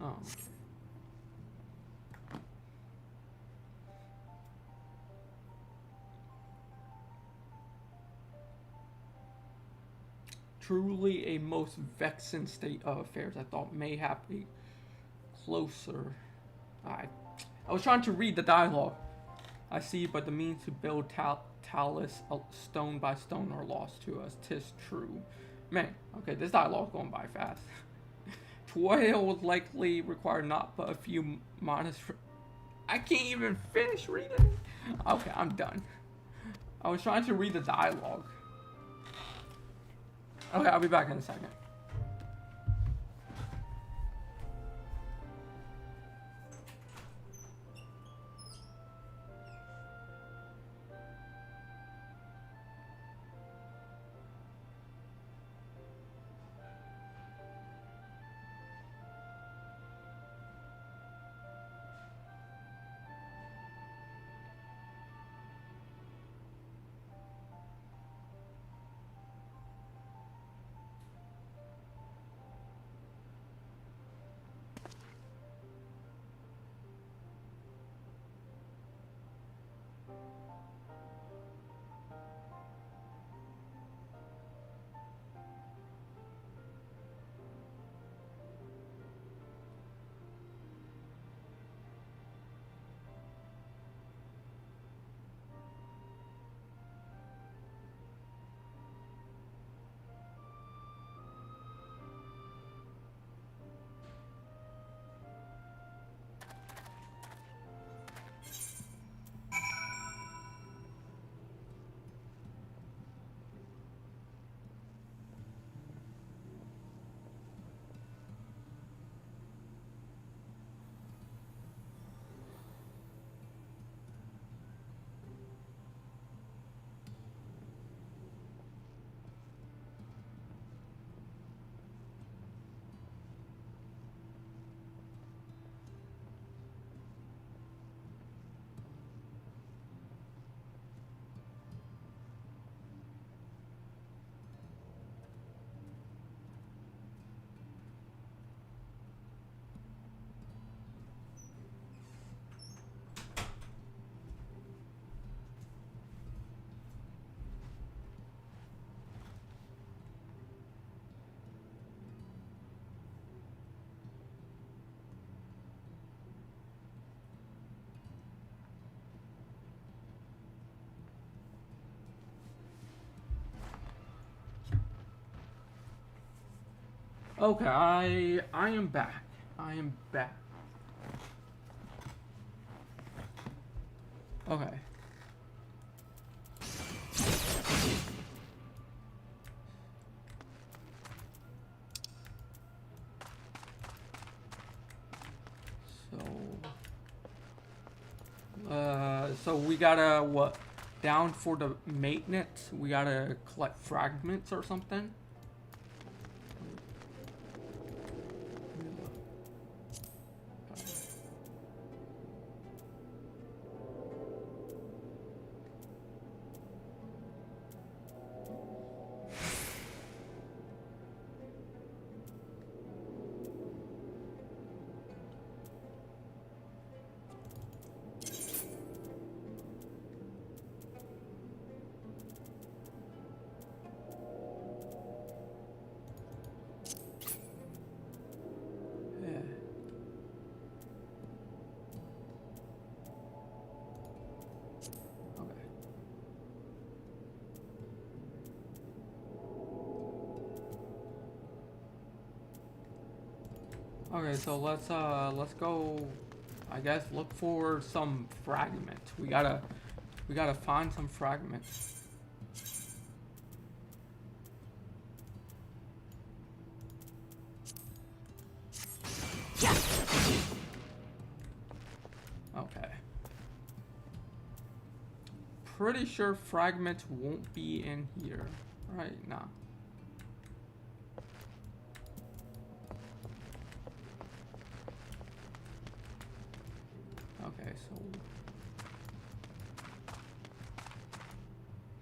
Oh. Truly a most vexing state of affairs. I thought mayhap be closer. I was trying to read the dialogue. I see, but the means to build talus stone by stone are lost to us. 'Tis true. Man, okay, this dialogue's going by fast. Toil would likely require not but a few modest. I can't even finish reading. Okay, I'm done. I was trying to read the dialogue. Okay, I'll be back in a second. Okay, I am back. I am back. Okay. So we gotta what? Down for the maintenance, we gotta collect fragments or something. Okay, so let's go. I guess look for some fragments. We gotta find some fragments. Okay. Pretty sure fragments won't be in here, right? Nah. Okay, so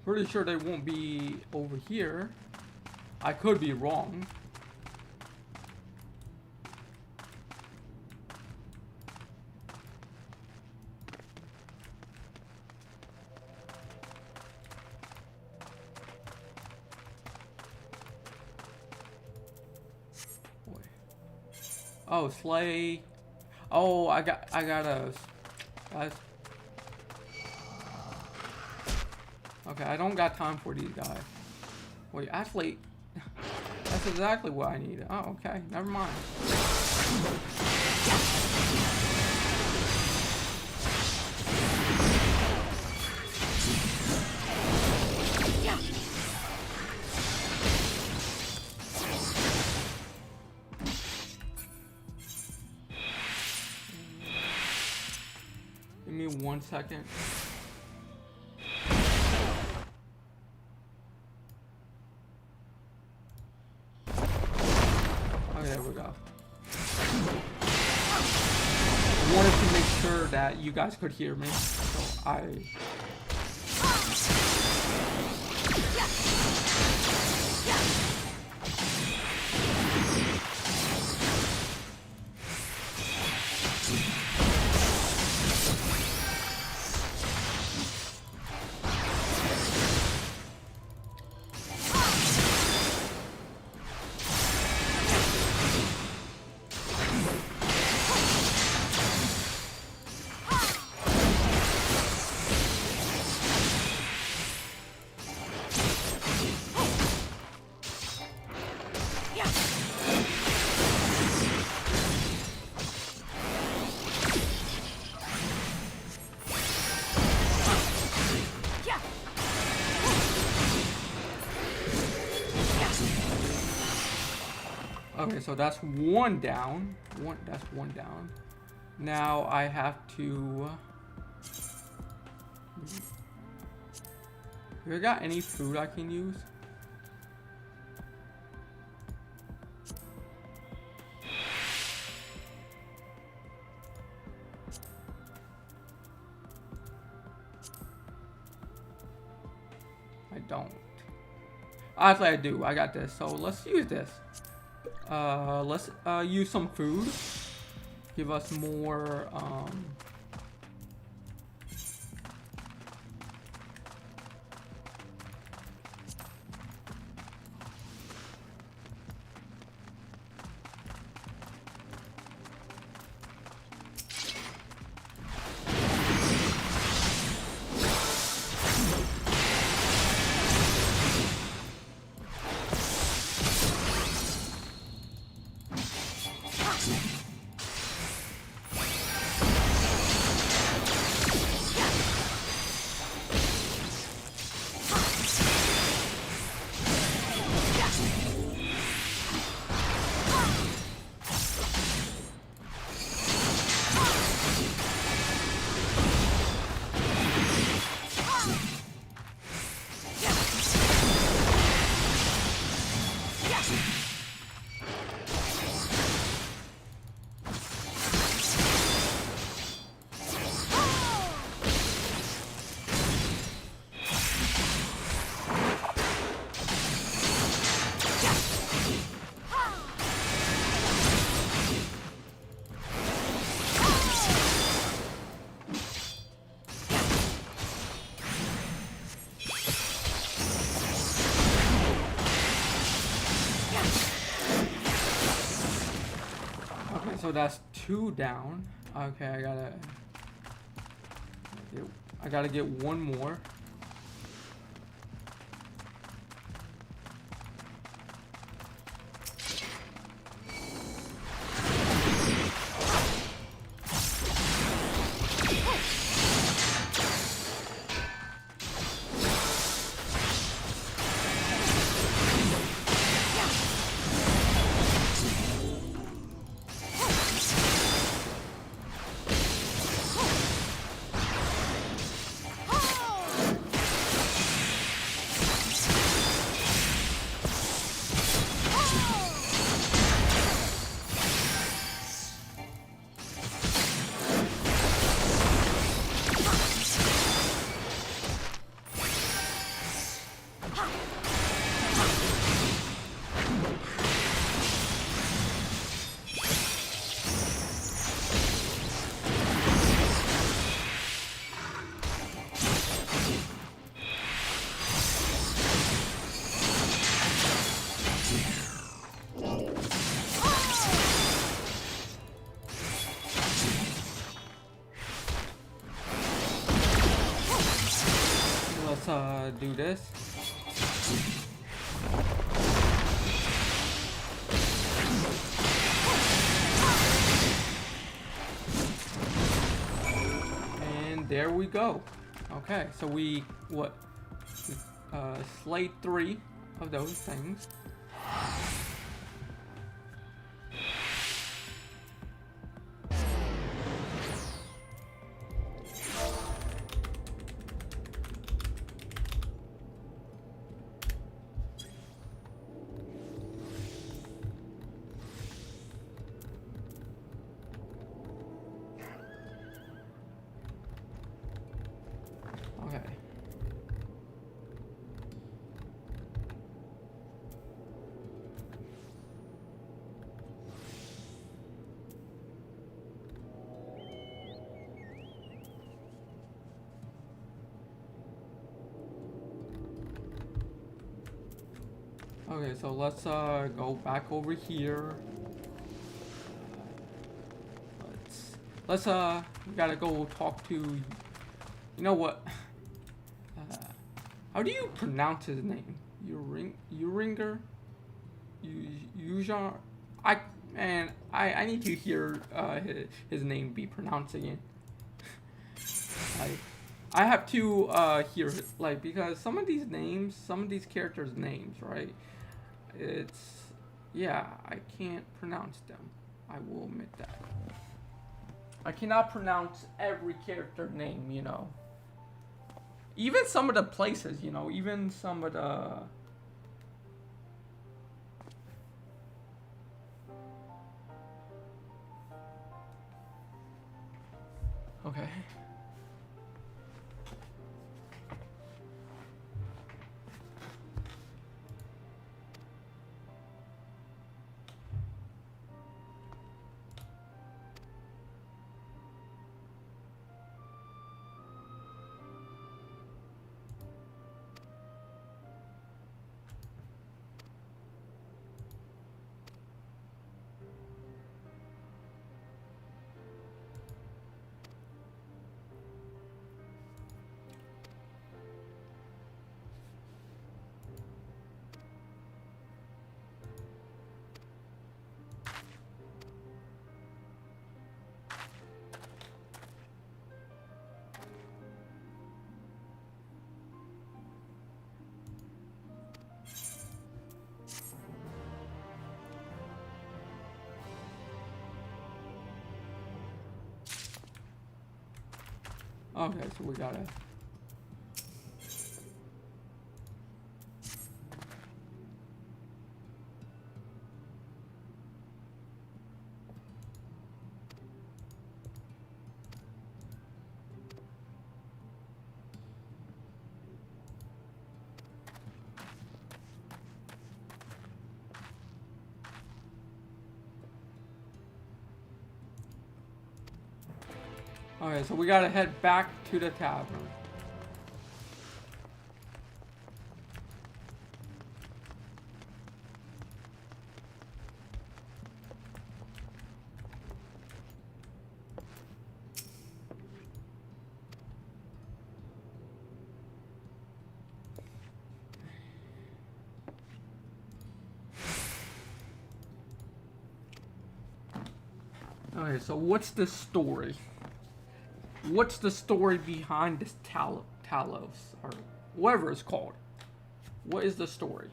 pretty sure they won't be over here. I could be wrong. Boy. Oh, slay. Oh, I got a. Guys. Okay, I don't got time for these guys. Wait, actually, that's exactly what I need. Oh, okay, never mind. Give me 1 second. Okay, there we go. I wanted to make sure that you guys could hear me, so I... Okay, so that's one down. That's one down. Now I have to... Do I got any food I can use? I don't. Actually, I do. I got this. So let's use this. Let's use some food. Give us more, so that's 2 down. Okay, I gotta get one more. do this. And there we go. Okay, so we slayed 3 of those things. Okay. Okay, so let's go back over here. Let's we gotta go talk to, you know what? How do you pronounce his name? Uringer? Ujar? I need to hear his name be pronounced again. I have to hear it, like, because some of these names, some of these characters' names, right? It's, yeah, I can't pronounce them. I will admit that. I cannot pronounce every character name, you know. Even some of the places, you know, even some of the... Okay. Okay, so we gotta... Okay, so we gotta head back to the tavern. Okay, so what's the story? What's the story behind this Talos, or whatever it's called? What is the story?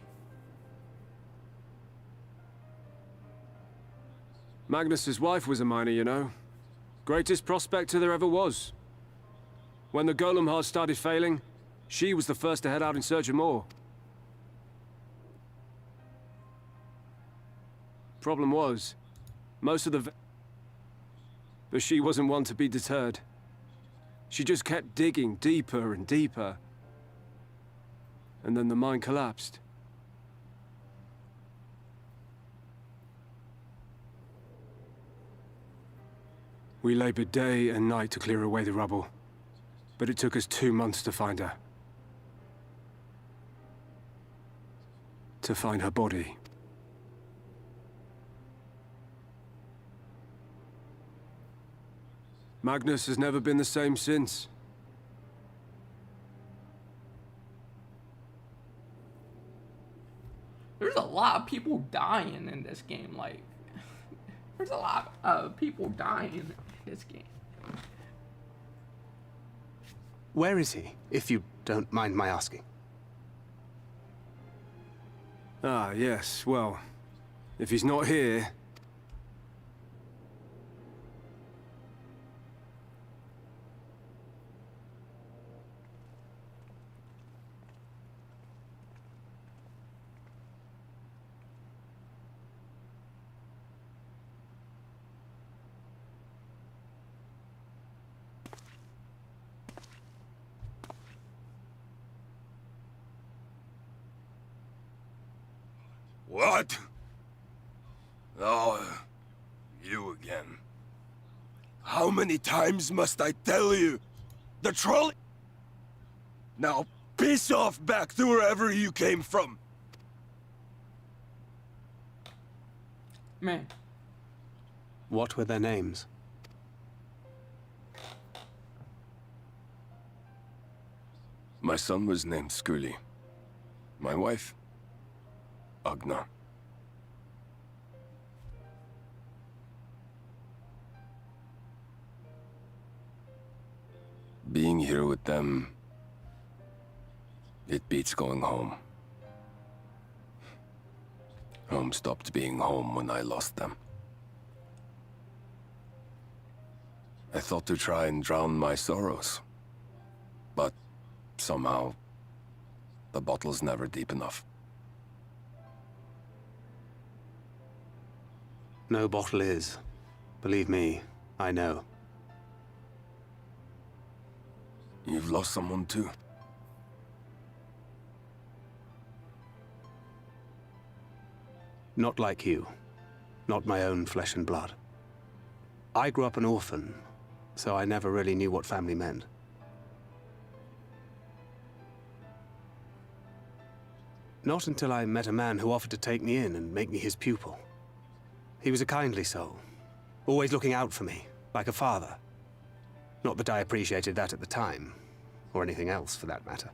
Magnus's wife was a miner, you know. Greatest prospector there ever was. When the golem heart started failing, she was the first to head out in search of more. Problem was, most of the... But she wasn't one to be deterred. She just kept digging deeper and deeper. And then the mine collapsed. We labored day and night to clear away the rubble. But it took us 2 months to find her. To find her body. Magnus has never been the same since. there's a lot of people dying in this game. Like, there's a lot of people dying in this game. Where is he, if you don't mind my asking? Ah, yes, well, if he's not here... What? Oh, you again. How many times must I tell you? The trolley... Now, piss off back to wherever you came from. Man. What were their names? My son was named Scully. My wife, Agna. Being here with them, it beats going home. Home stopped being home when I lost them. I thought to try and drown my sorrows, but somehow, the bottle's never deep enough. No bottle is. Believe me, I know. You've lost someone too? Not like you. Not my own flesh and blood. I grew up an orphan, so I never really knew what family meant. Not until I met a man who offered to take me in and make me his pupil. He was a kindly soul, always looking out for me, like a father. Not that I appreciated that at the time, or anything else for that matter.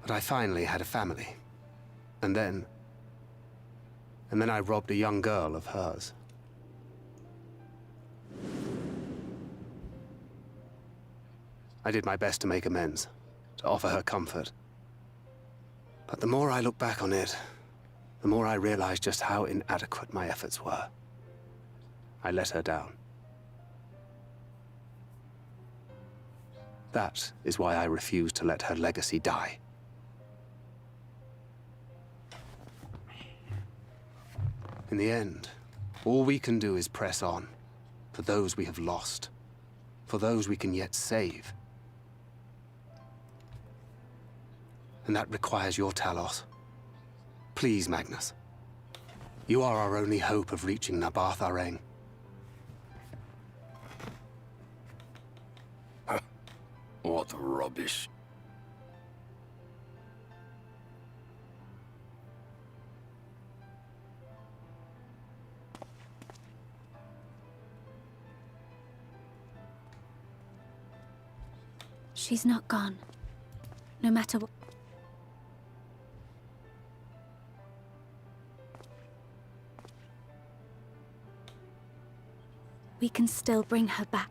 But I finally had a family. And then I robbed a young girl of hers. I did my best to make amends, to offer her comfort. But the more I look back on it, the more I realize just how inadequate my efforts were. I let her down. That is why I refuse to let her legacy die. In the end, all we can do is press on, for those we have lost, for those we can yet save. And that requires your Talos. Please, Magnus. You are our only hope of reaching Nabarth Areng. What rubbish. She's not gone. No matter what. We can still bring her back.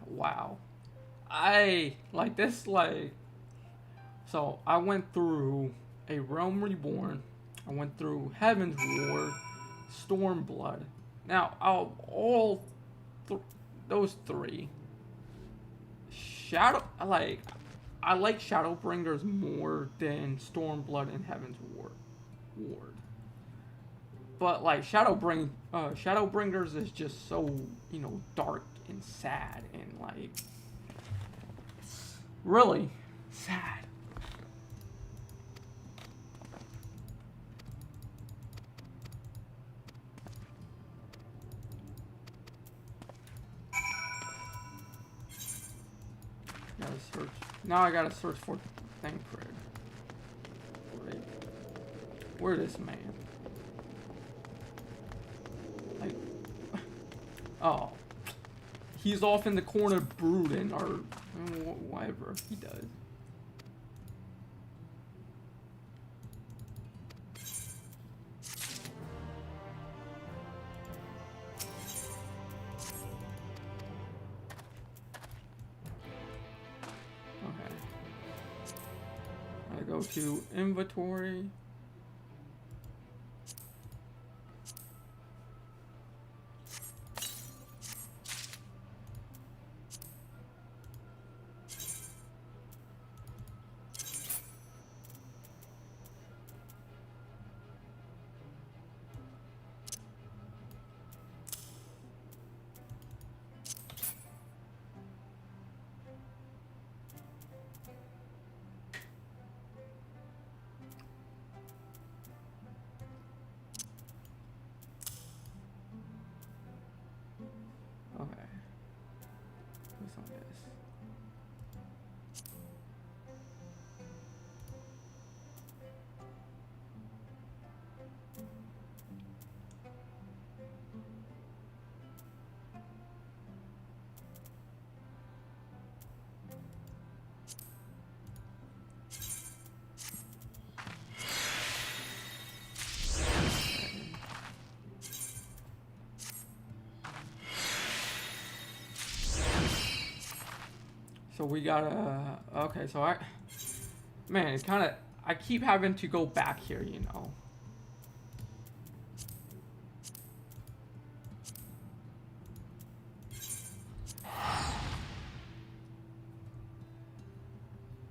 Wow. I like this, like, so I went through a Realm Reborn, I went through Heaven's Ward, Stormblood. Now, out of all those three, I like Shadowbringers more than Stormblood and Heaven's Ward. But like Shadowbringers is just so, you know, dark and sad and like really sad. Now I gotta search for Thancred. Where this man? Like, oh, he's off in the corner brooding, or whatever he does. Okay. I go to inventory. Okay. This one is. So we gotta, okay, so man, it's kind of, I keep having to go back here, you know.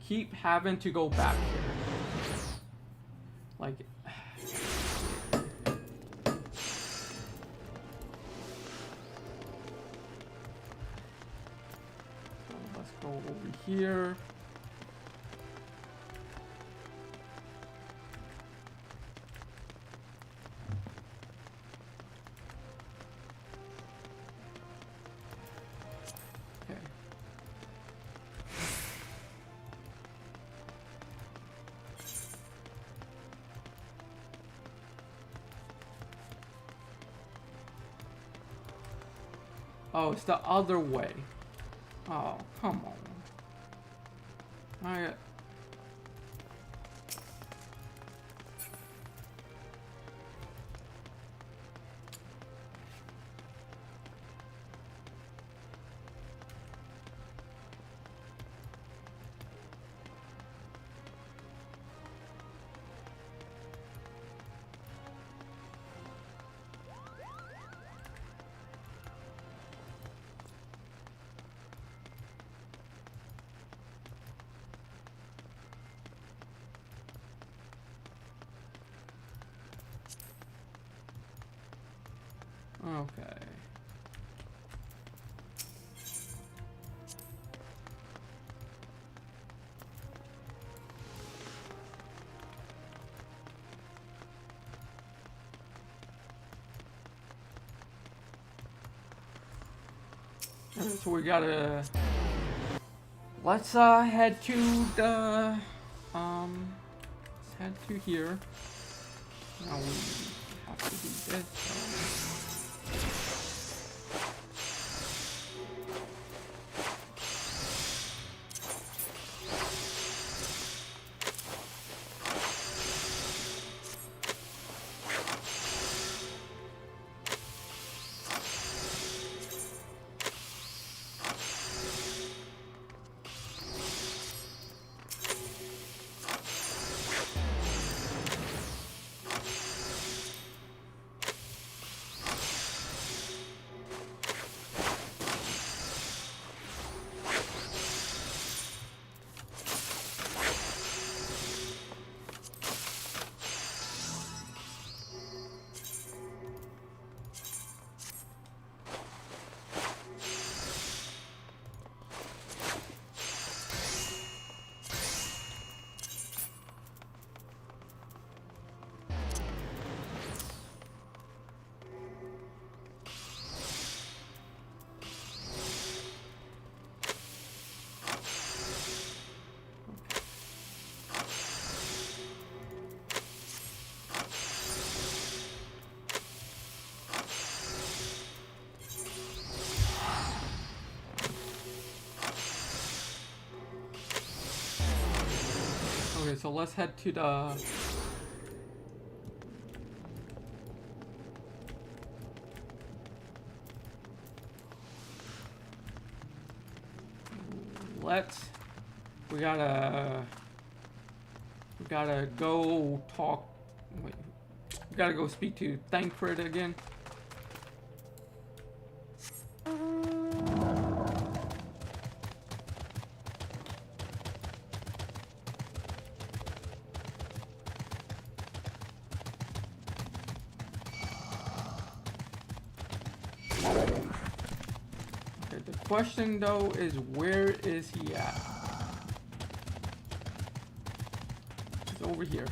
Keep having to go back here. Like, let's go over here. Okay. Oh, it's the other way. Oh, come on. I... Okay. Alright, so we gotta, let's head to the let's head to here. Now we have to do this. So. so let's head to the... We gotta go talk... Wait. We gotta go speak to Thancred again. The question though is, where is he at? He's over here.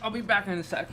I'll be back in a sec.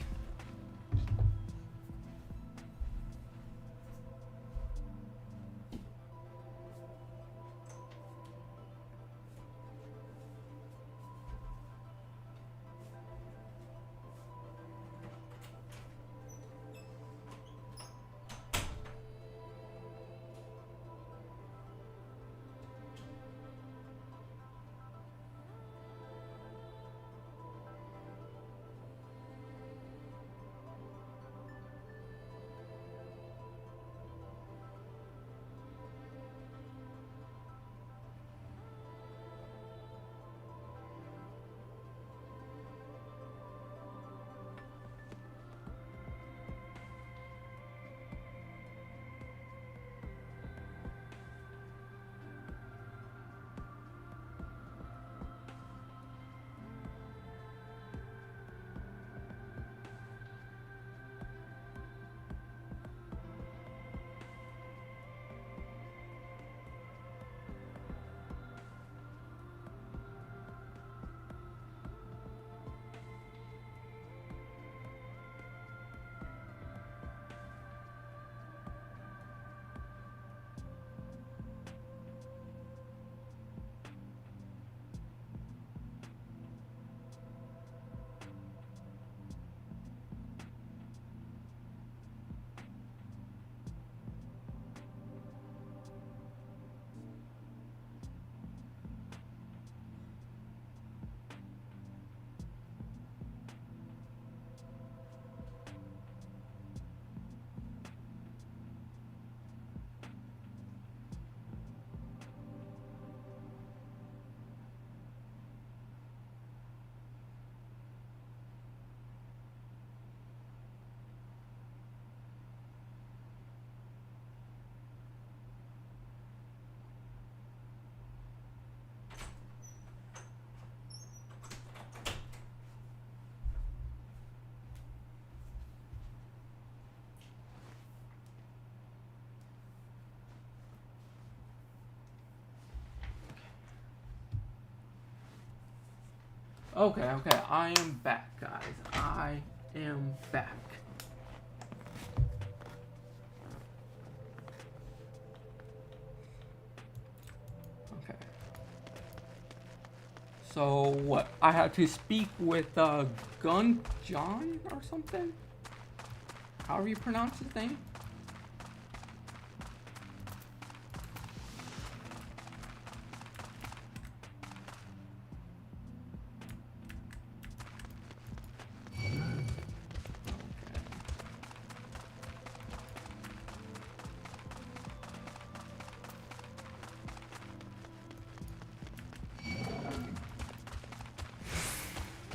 Okay, I am back, guys. I am back. Okay. So, what? I had to speak with, Gun John or something? However you pronounce his name?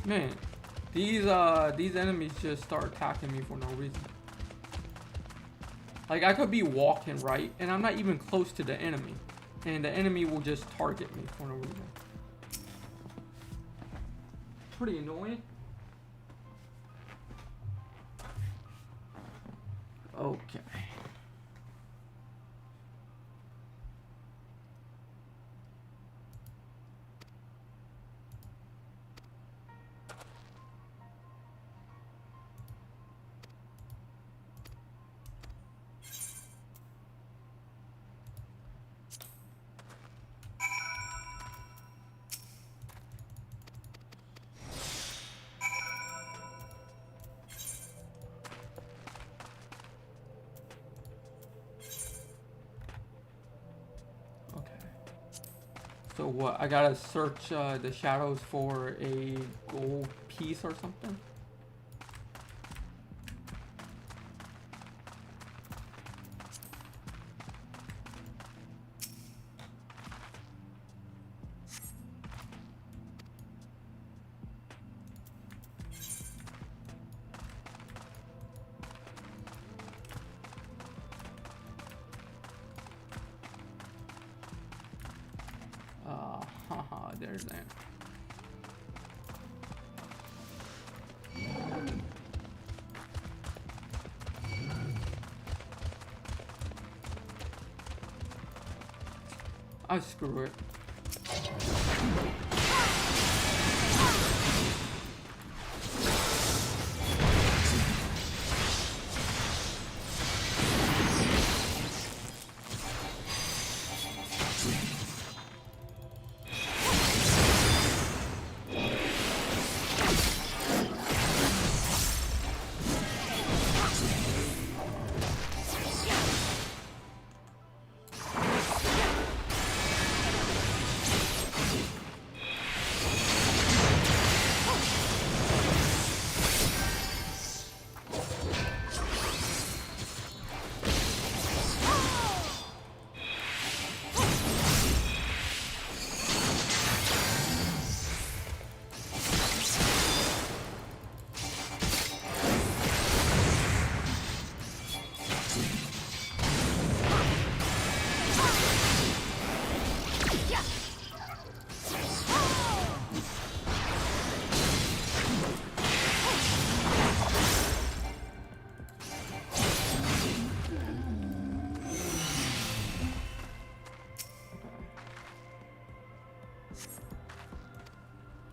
Man, these enemies just start attacking me for no reason. Like, I could be walking right, and I'm not even close to the enemy, and the enemy will just target me for no reason. Pretty annoying. Okay. So what? I gotta search the shadows for a gold piece or something? Haha, there's that. I screw it.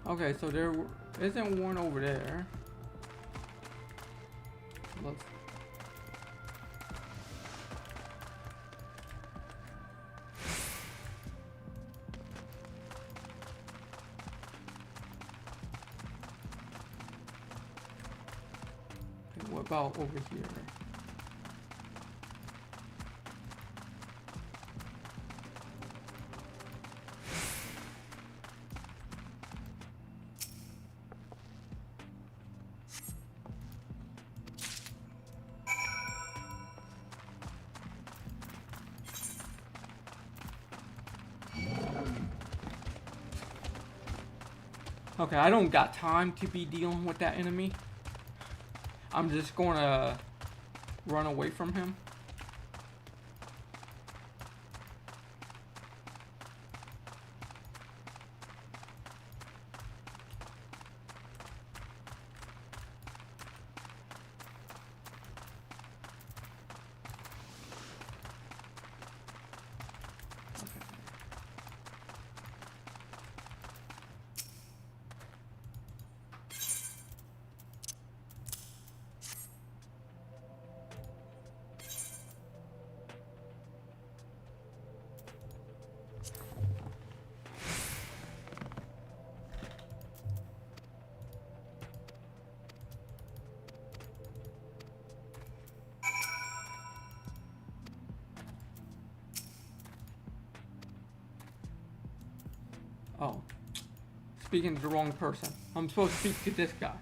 Okay, so there isn't one over there. Let's... Okay, what about over here? Okay, I don't got time to be dealing with that enemy. I'm just gonna run away from him. Oh, speaking to the wrong person. I'm supposed to speak to this guy.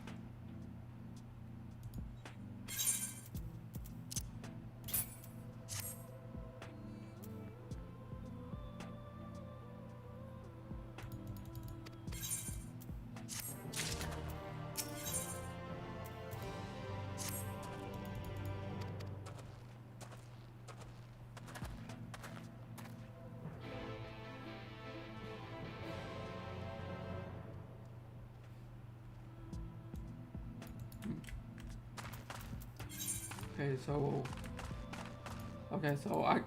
Okay, so I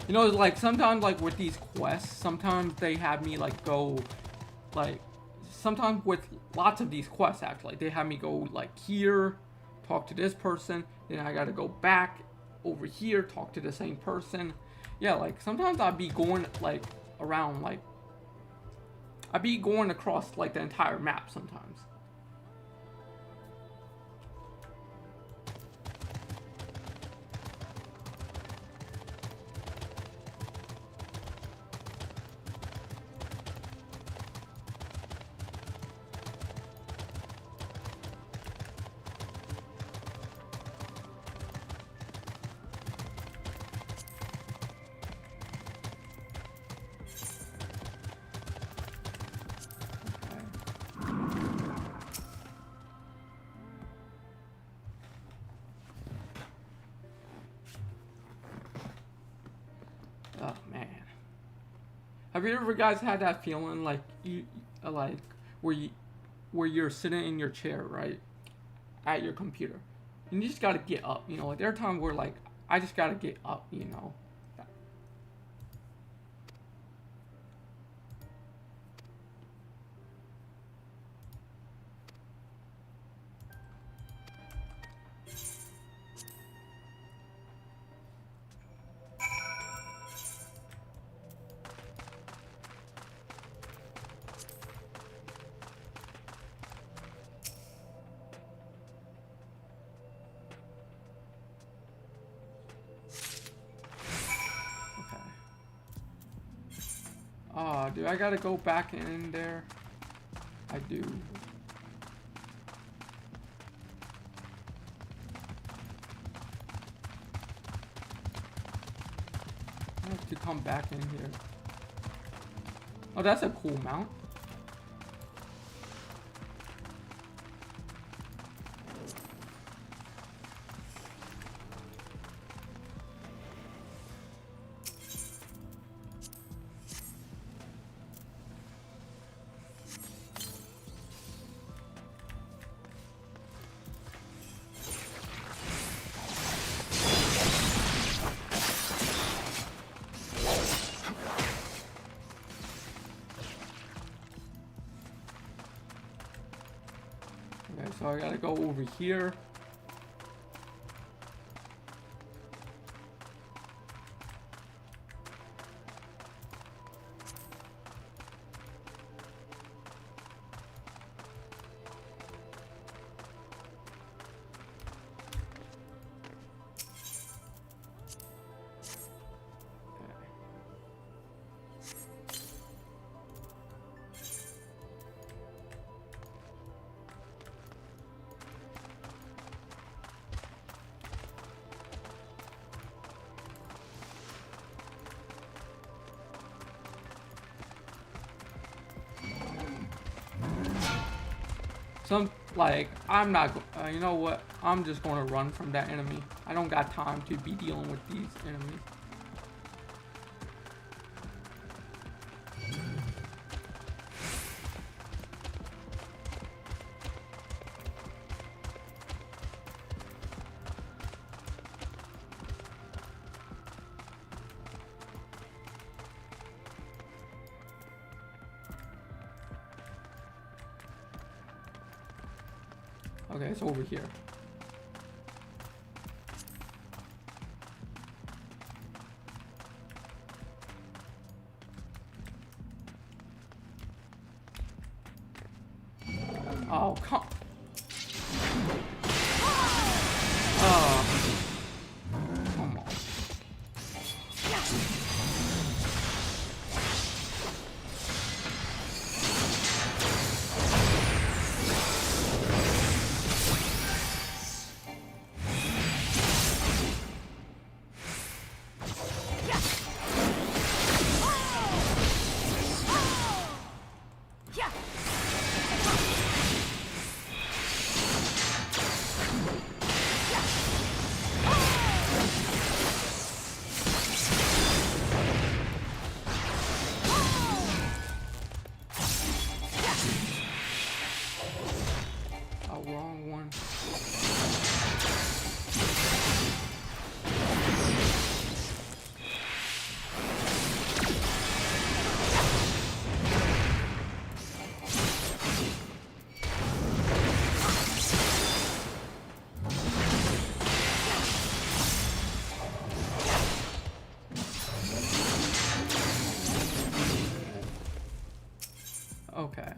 you know, like sometimes like with these quests, sometimes they have me like go like sometimes with lots of these quests actually, they have me go like here, talk to this person, then I gotta go back over here, talk to the same person. Yeah, like sometimes I'd be going like around like I'd be going across like the entire map sometimes. Have you ever guys had that feeling like like where you're sitting in your chair, right, at your computer, and you just gotta get up, you know? Like there are times where like I just gotta get up, you know. Oh, dude, I gotta go back in there. I do. I have to come back in here. Oh, that's a cool mount. Okay, so I gotta go over here. I'm not, you know what? I'm just gonna run from that enemy. I don't got time to be dealing with these enemies. Okay, it's over here. Oh, come. Oh. Come on. Wrong one. Okay.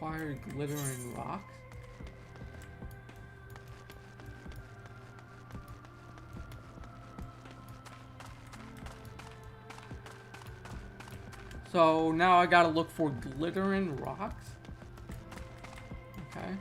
Acquire glittering rocks. So now I gotta look for glittering rocks. Okay.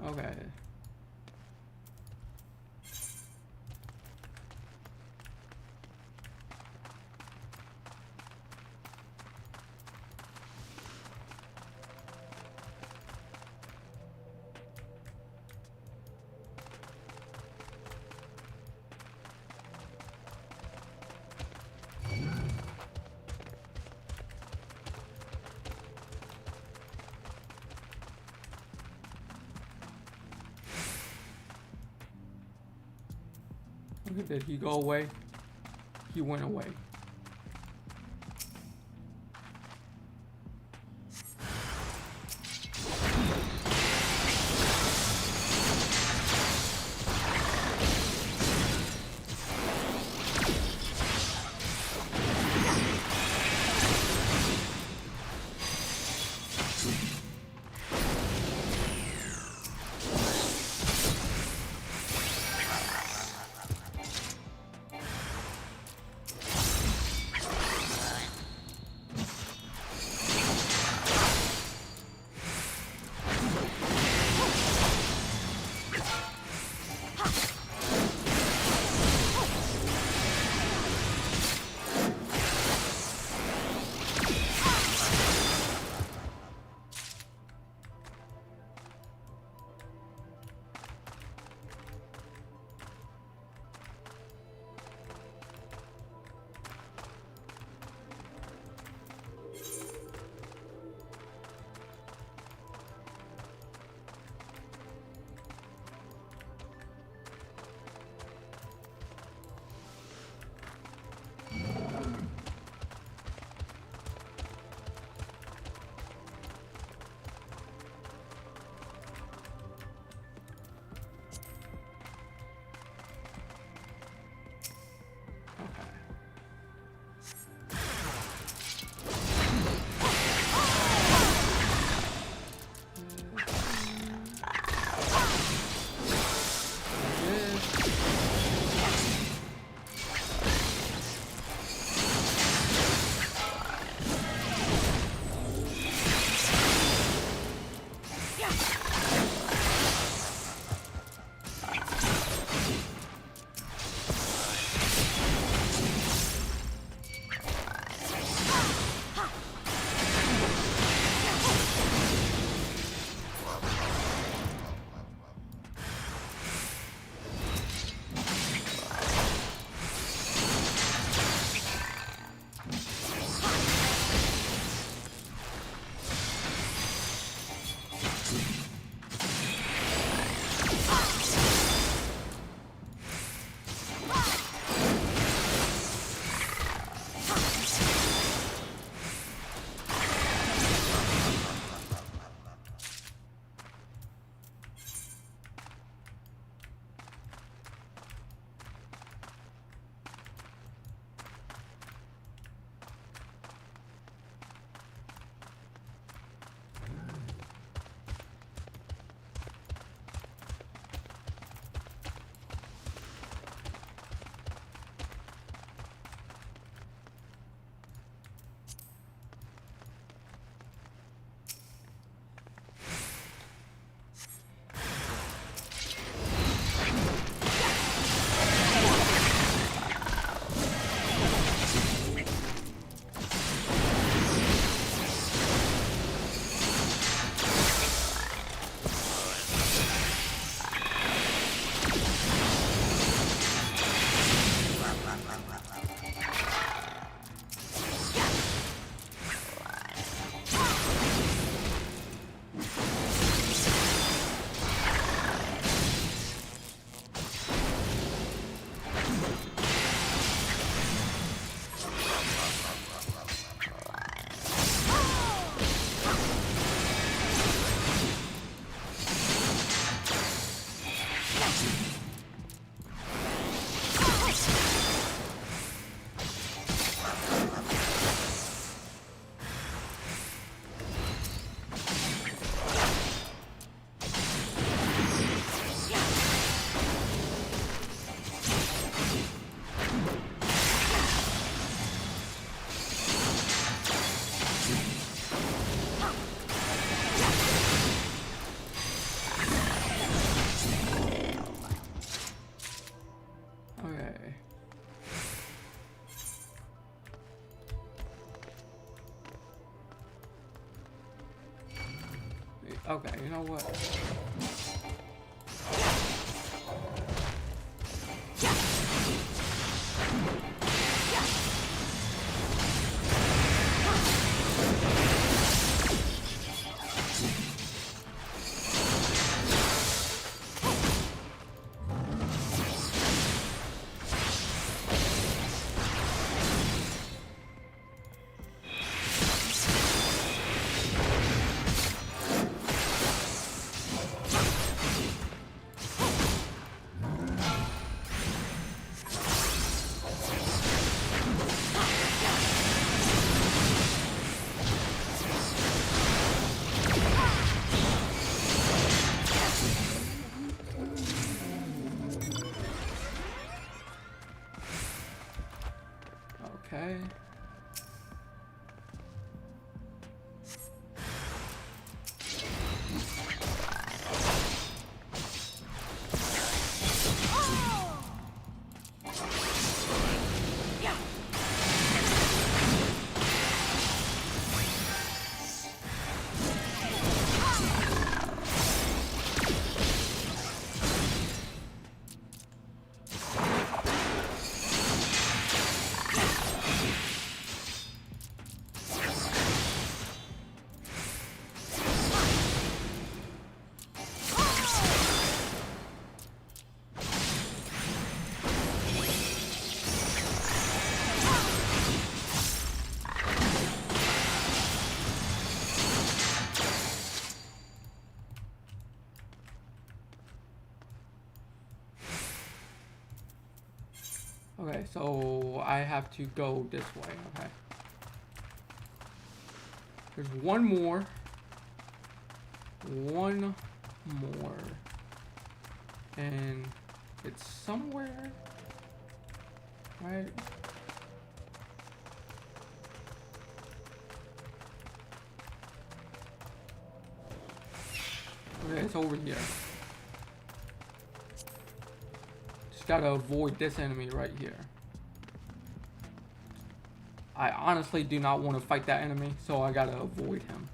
Okay. Okay, did he go away? He went away. Okay, you know what? Okay. Okay, so I have to go this way, okay. There's one more. One more. And it's somewhere, right? Okay, it's over here. Gotta avoid this enemy right here. I honestly do not want to fight that enemy, so I gotta avoid him.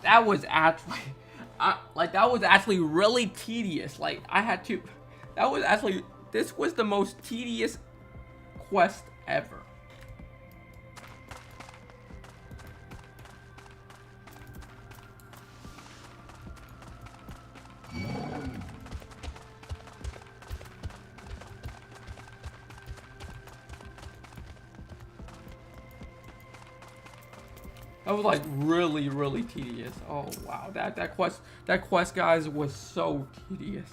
That was actually, that was actually really tedious. Like, I had to, that was actually, this was the most tedious quest ever. That was like really tedious. Oh wow, that quest guys was so tedious.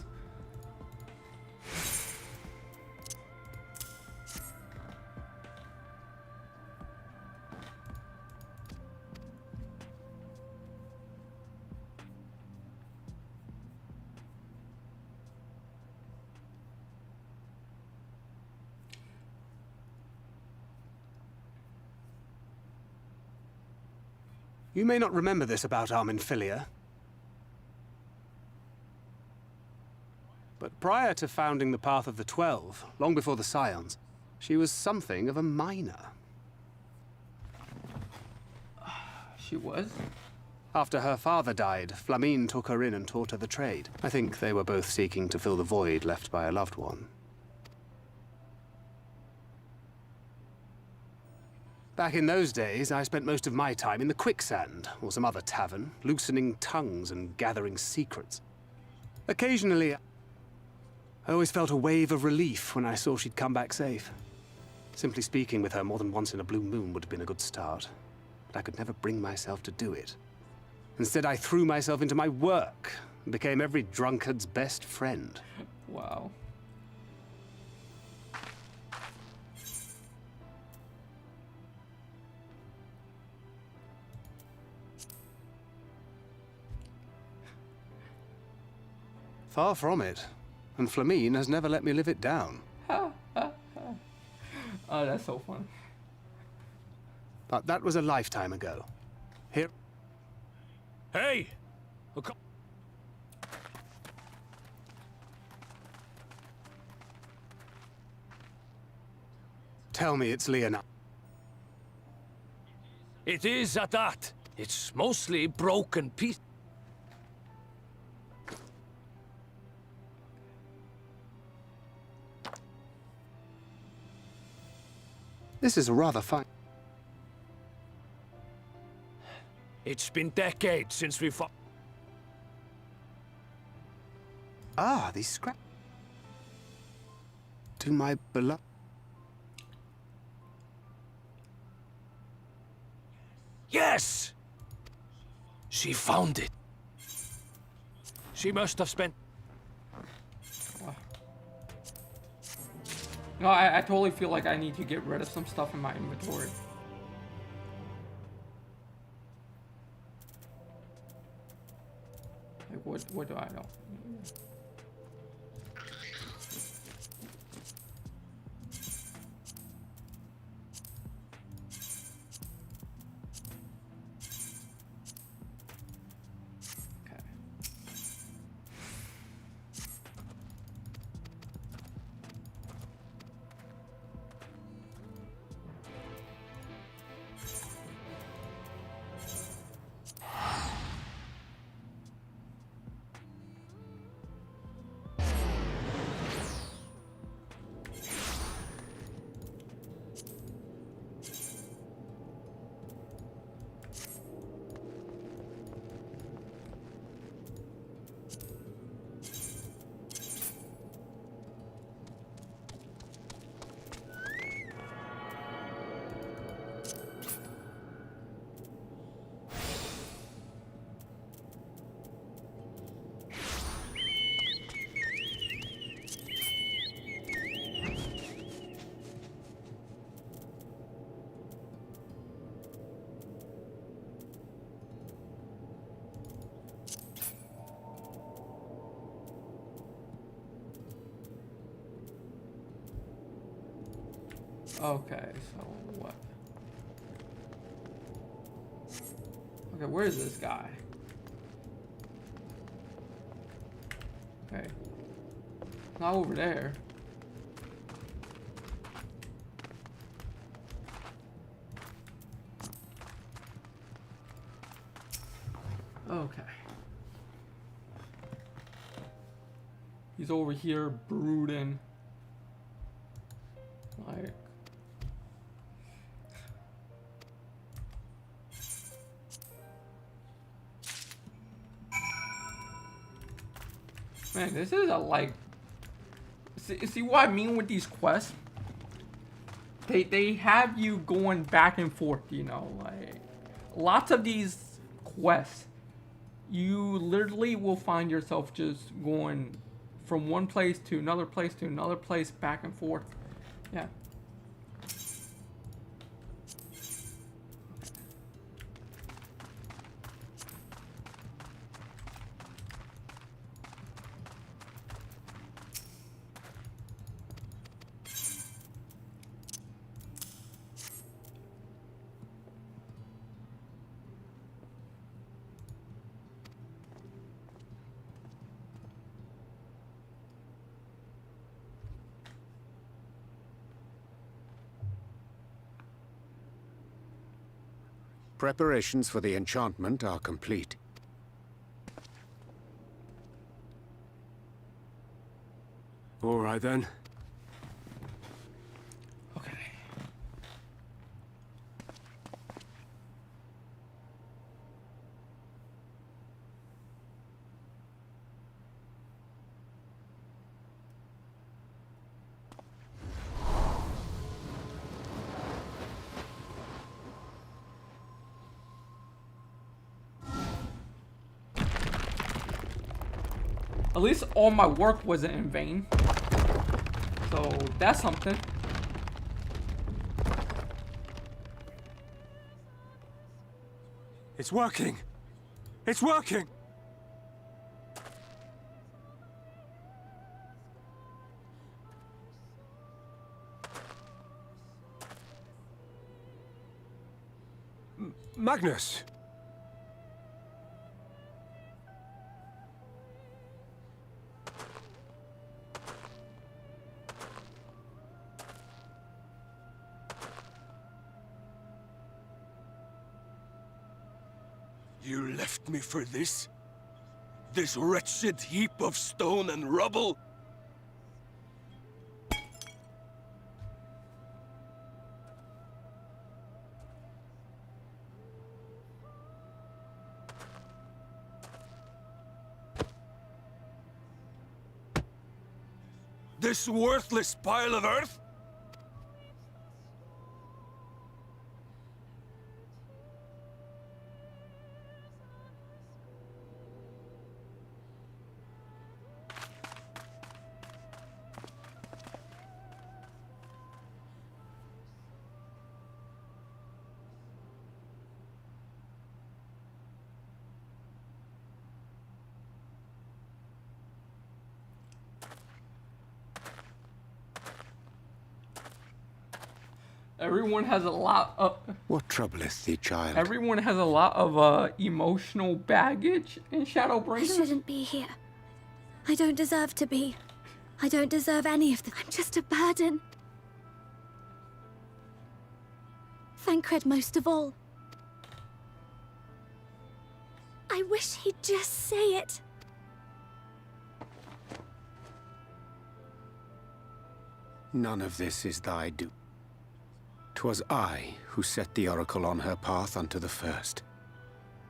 You may not remember this about Arminfilia, but prior to founding the Path of the 12, long before the Scions, she was something of a miner. She was? After her father died, Flamine took her in and taught her the trade. I think they were both seeking to fill the void left by a loved one. Back in those days, I spent most of my time in the quicksand, or some other tavern, loosening tongues and gathering secrets. Occasionally, I always felt a wave of relief when I saw she'd come back safe. Simply speaking with her more than once in a blue moon would have been a good start, but I could never bring myself to do it. Instead, I threw myself into my work and became every drunkard's best friend. Wow. Far from it, and Flamine has never let me live it down. Oh, that's so fun. But that was a lifetime ago. Here... Hey! Tell me it's Leonard. It is at that. It's mostly broken pieces. This is a rather fine... It's been decades since we fought. Ah, these scraps. To my beloved... Yes! She found it. She must have spent... No, I totally feel like I need to get rid of some stuff in my inventory. Like, what do I know? Okay, so what? Okay, where's this guy? Okay. Not over there. Okay. He's over here brooding. Like... Man, this is a like... See what I mean with these quests? They have you going back and forth, you know, like... Lots of these quests, you literally will find yourself just going from one place to another place to another place, back and forth. Yeah. Preparations for the enchantment are complete. All right then. Okay. At least all my work wasn't in vain. So that's something. It's working! It's working! Magnus! You left me for this? This wretched heap of stone and rubble? This worthless pile of earth? Everyone has a lot of. What troubleth thee, child? Everyone has a lot of emotional baggage in I Shadowbringers. shouldn't be here. I don't deserve to be. I don't deserve any of this. I'm just a burden. Thancred most of all. I wish he'd just say it. None of this is thy due. 'Twas I who set the oracle on her path unto the first.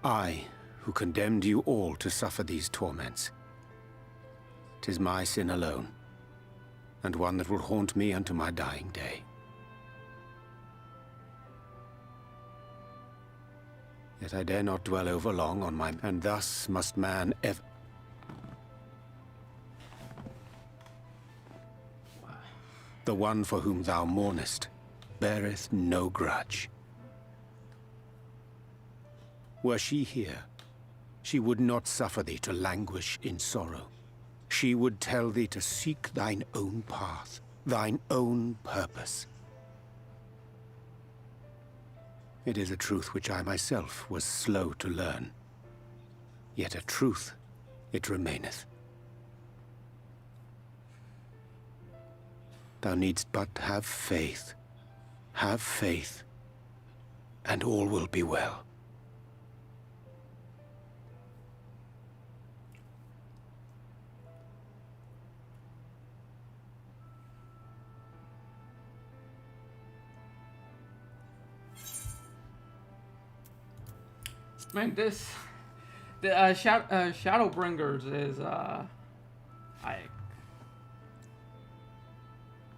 I who condemned you all to suffer these torments. 'Tis my sin alone, and one that will haunt me unto my dying day. Yet I dare not dwell over long on my... And thus must man ever... The one for whom thou mournest beareth no grudge. Were she here, she would not suffer thee to languish in sorrow. She would tell thee to seek thine own path, thine own purpose. It is a truth which I myself was slow to learn. Yet a truth it remaineth. Thou needst but have faith. Have faith, and all will be well. Man, the Shadowbringers is like,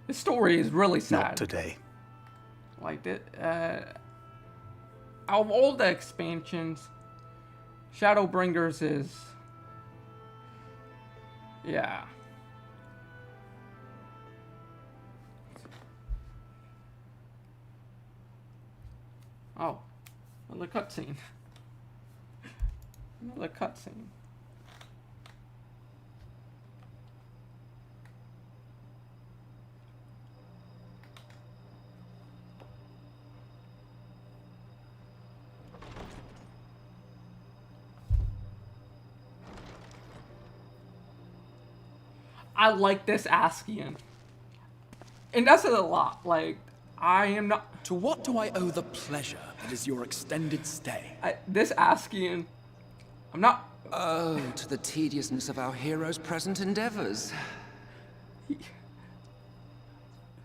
this story is really sad. Not today. Like that, out of all the expansions, Shadowbringers is, yeah. Oh, another cutscene. Another cutscene. I like this Askian. And that's a lot. Like, I am not... To what do I owe the pleasure that is your extended stay? This Askian, I'm not. Oh, to the tediousness of our hero's present endeavors.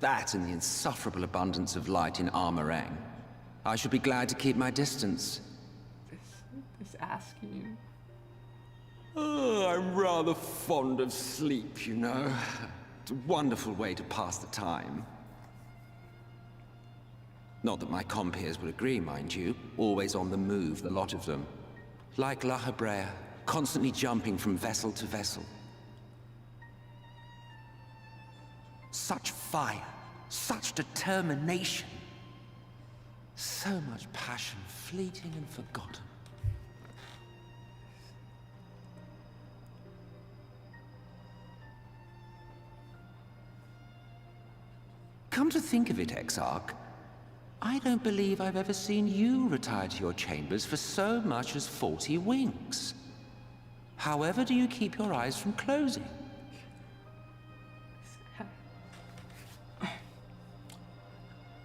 That and the insufferable abundance of light in Armorang. I should be glad to keep my distance. This Askian. Oh, I'm rather fond of sleep, you know. It's a wonderful way to pass the time. Not that my compeers would agree, mind you. Always on the move, the lot of them. Like La Hebrea, constantly jumping from vessel to vessel. Such fire, such determination. So much passion, fleeting and forgotten. Come to think of it, Exarch, I don't believe I've ever seen you retire to your chambers for so much as 40 winks. However do you keep your eyes from closing?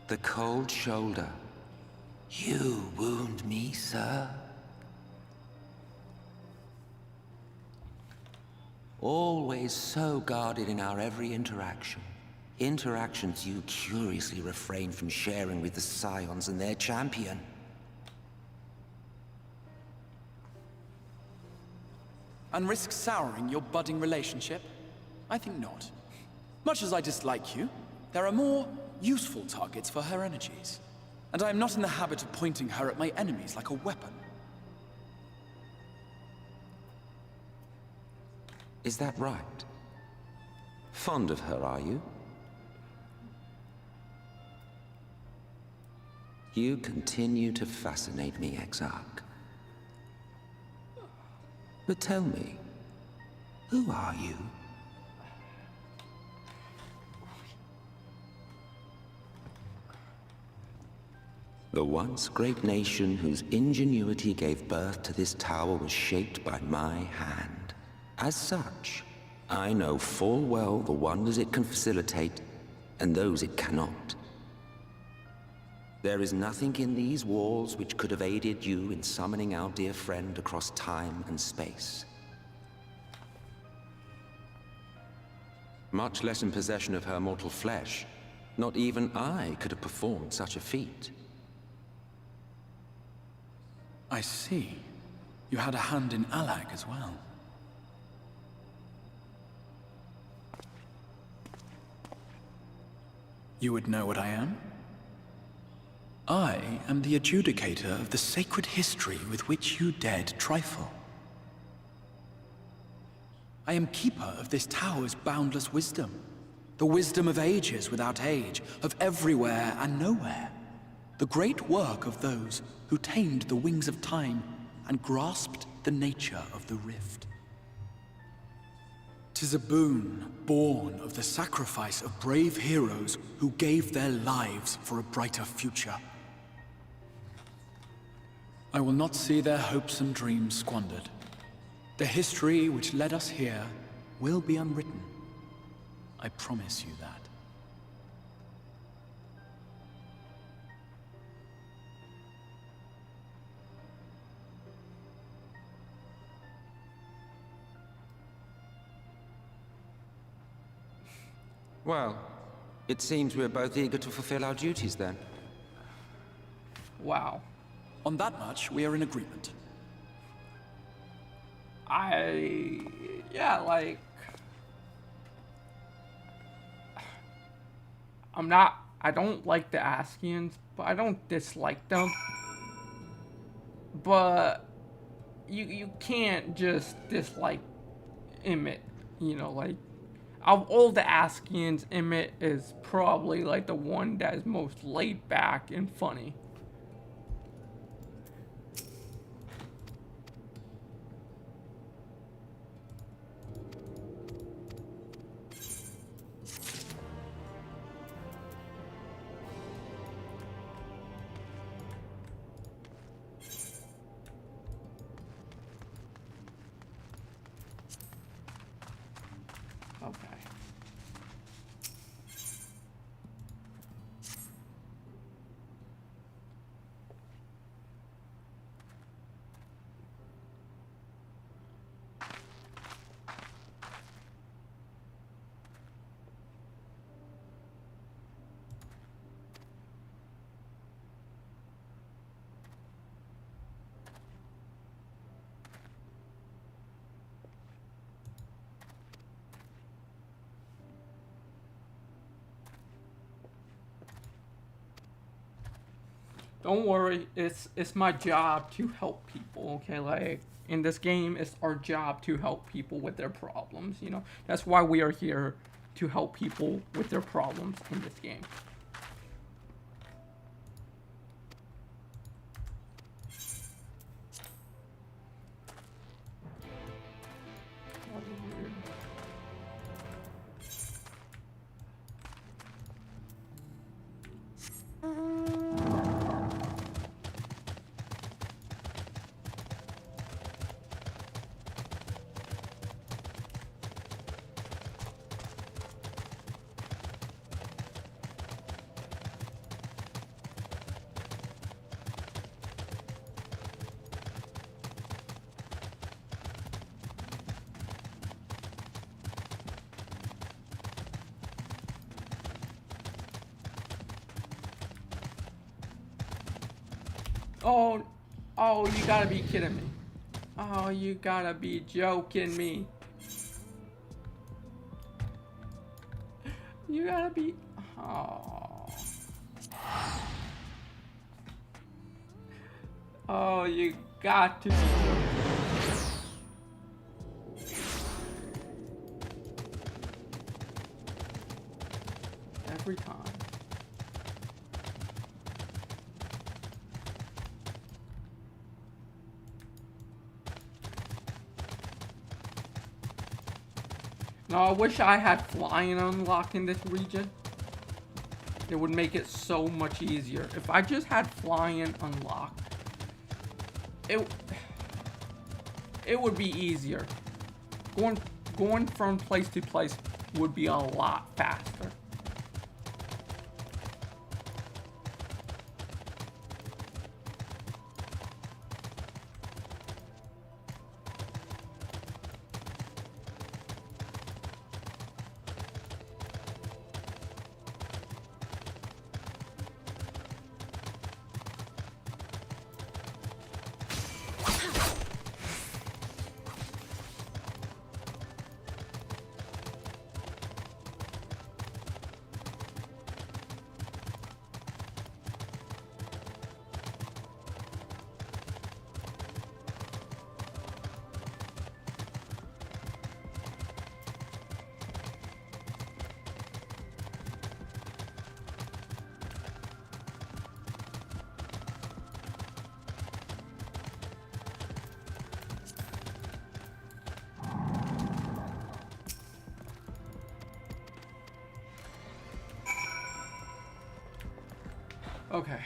The cold shoulder. You wound me, sir. Always so guarded in our every interaction. Interactions you curiously refrain from sharing with the Scions and their champion. And risk souring your budding relationship? I think not. Much as I dislike you, there are more useful targets for her energies. And I am not in the habit of pointing her at my enemies like a weapon. Is that right? Fond of her, are you? You continue to fascinate me, Exarch. But tell me, who are you? The once great nation whose ingenuity gave birth to this tower was shaped by my hand. As such, I know full well the wonders it can facilitate and those it cannot. There is nothing in these walls which could have aided you in summoning our dear friend across time and space. Much less in possession of her mortal flesh, not even I could have performed such a feat. I see. You had a hand in Alag as well. You would know what I am? I am the adjudicator of the sacred history with which you dared trifle. I am keeper of this tower's boundless wisdom. The wisdom of ages without age, of everywhere and nowhere. The great work of those who tamed the wings of time and grasped the nature of the rift. 'Tis a boon born of the sacrifice of brave heroes who gave their lives for a brighter future. I will not see their hopes and dreams squandered. The history which led us here will be unwritten. I promise you that. Well, it seems we're both eager to fulfill our duties then. Wow. On that much, we are in agreement. Yeah, like, I don't like the Askians, but I don't dislike them. But you can't just dislike Emmett, you know, like, of all the Askians, Emmett is probably like the one that is most laid back and funny. Okay. Don't worry, it's my job to help people, okay? Like, in this game, it's our job to help people with their problems, you know? That's why we are here, to help people with their problems in this game. Oh, you gotta be kidding me. Oh, you gotta be joking me. You gotta be... Oh. Oh, you got to be joking. Every time. No, I wish I had flying unlocked in this region. It would make it so much easier. If I just had flying unlocked, it would be easier. Going from place to place would be a lot faster. Okay.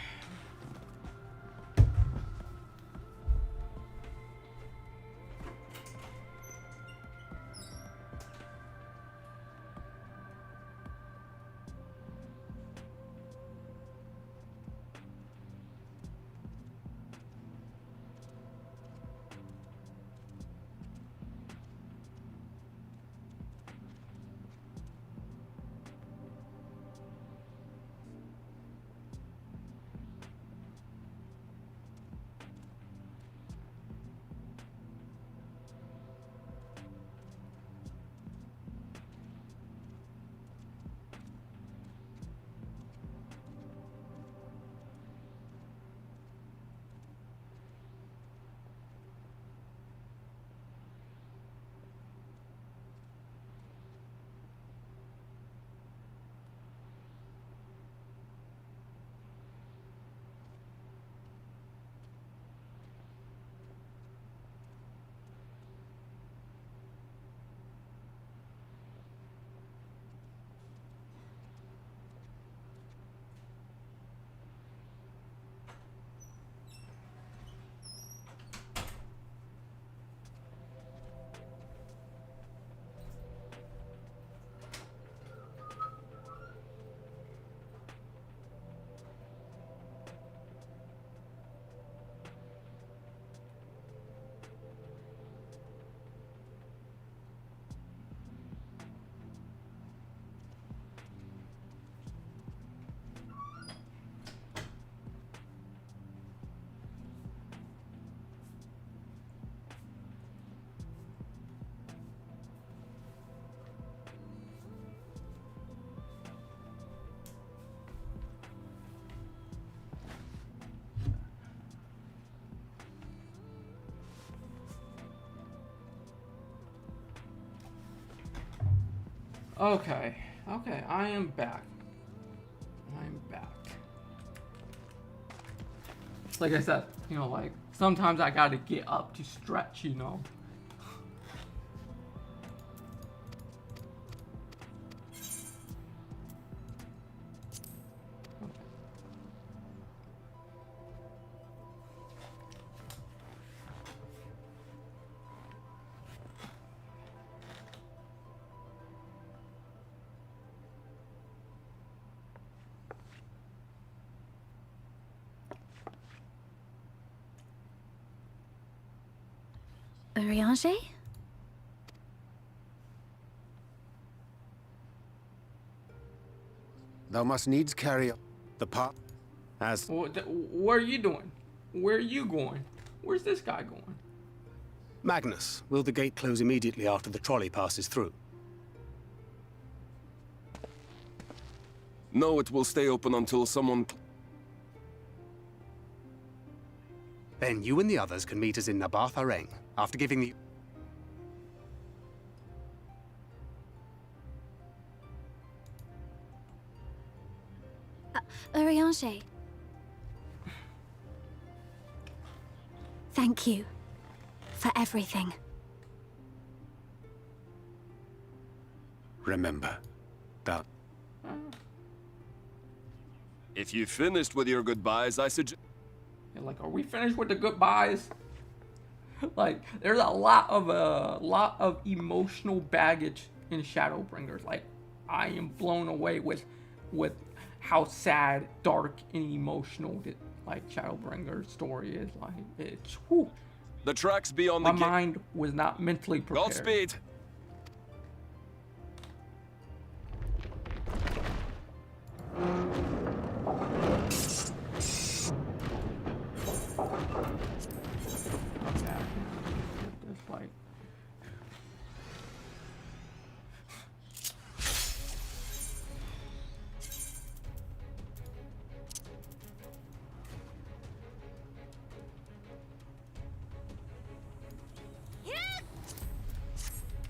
Okay, I am back. Like I said, you know, like sometimes I gotta get up to stretch, you know. Urianger? Thou must needs carry the path as... Where are you doing? Where are you going? Where's this guy going? Magnus, will the gate close immediately after the trolley passes through? No, it will stay open until someone... Then you and the others can meet us in Nabarth Areng, after giving the... Urianger. Thank you for everything. Remember, thou... If you finished with your goodbyes, I suggest... Like, are we finished with the goodbyes? Like, there's a lot of emotional baggage in Shadowbringers. Like, I am blown away with how sad, dark, and emotional that, like, Shadowbringers story is. Like, it's whew. The tracks beyond My the gate... mind was not mentally prepared. Godspeed!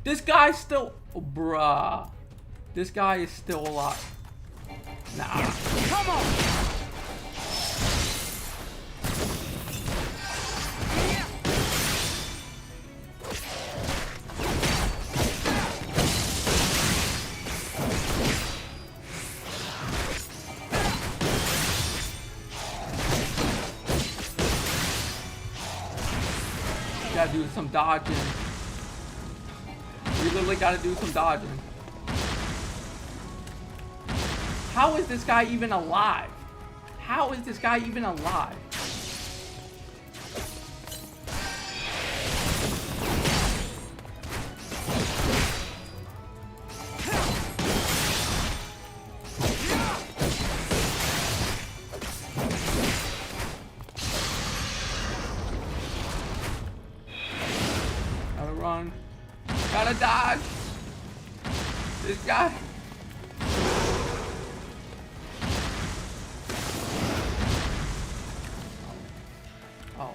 This guy's still... Bruh. This guy is still alive. Nah. Come on! Gotta do some dodging. We literally gotta do some dodging. How is this guy even alive? How is this guy even alive? Gotta run. Gotta dodge. This guy. Oh.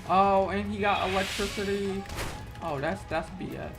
Oh, and he got electricity. Oh, that's BS.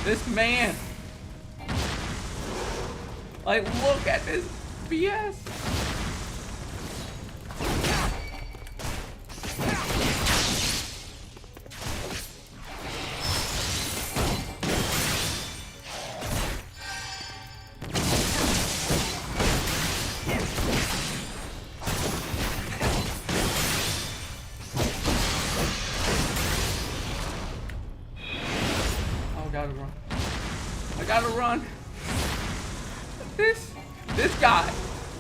This man. Like, look at this BS. gotta run. I gotta run. This guy.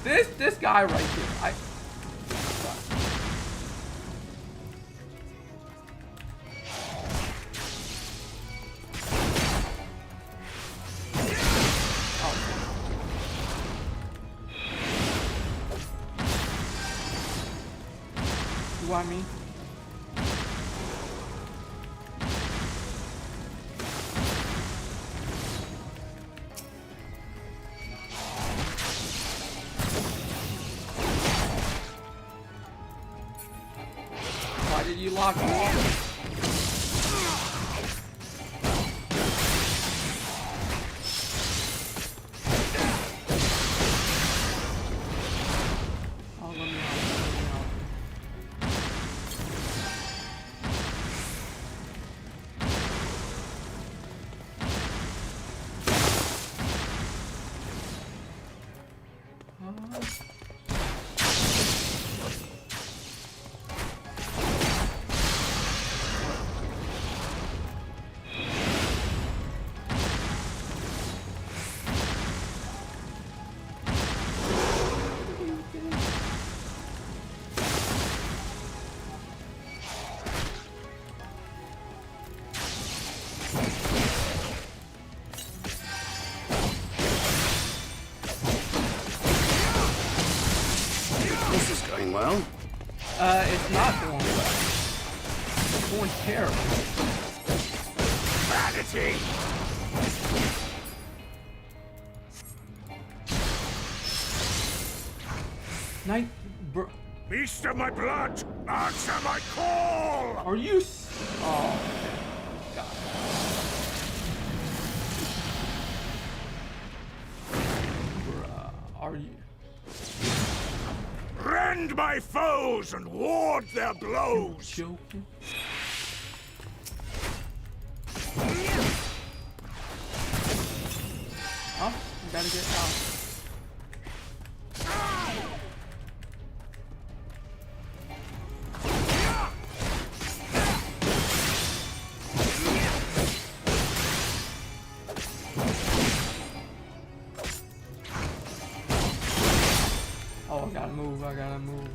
This guy right here. You want me? Why did you lock me off? Oh, let me out. This is going well. It's not going well. It's going terrible. Vanity! Night, bro. Beast of my blood, answer my call! Are you? Oh, God. Bruh, are you? Rend my foes and ward their blows! Joking? Oh, you gotta get out. Oh, I gotta move, I gotta move.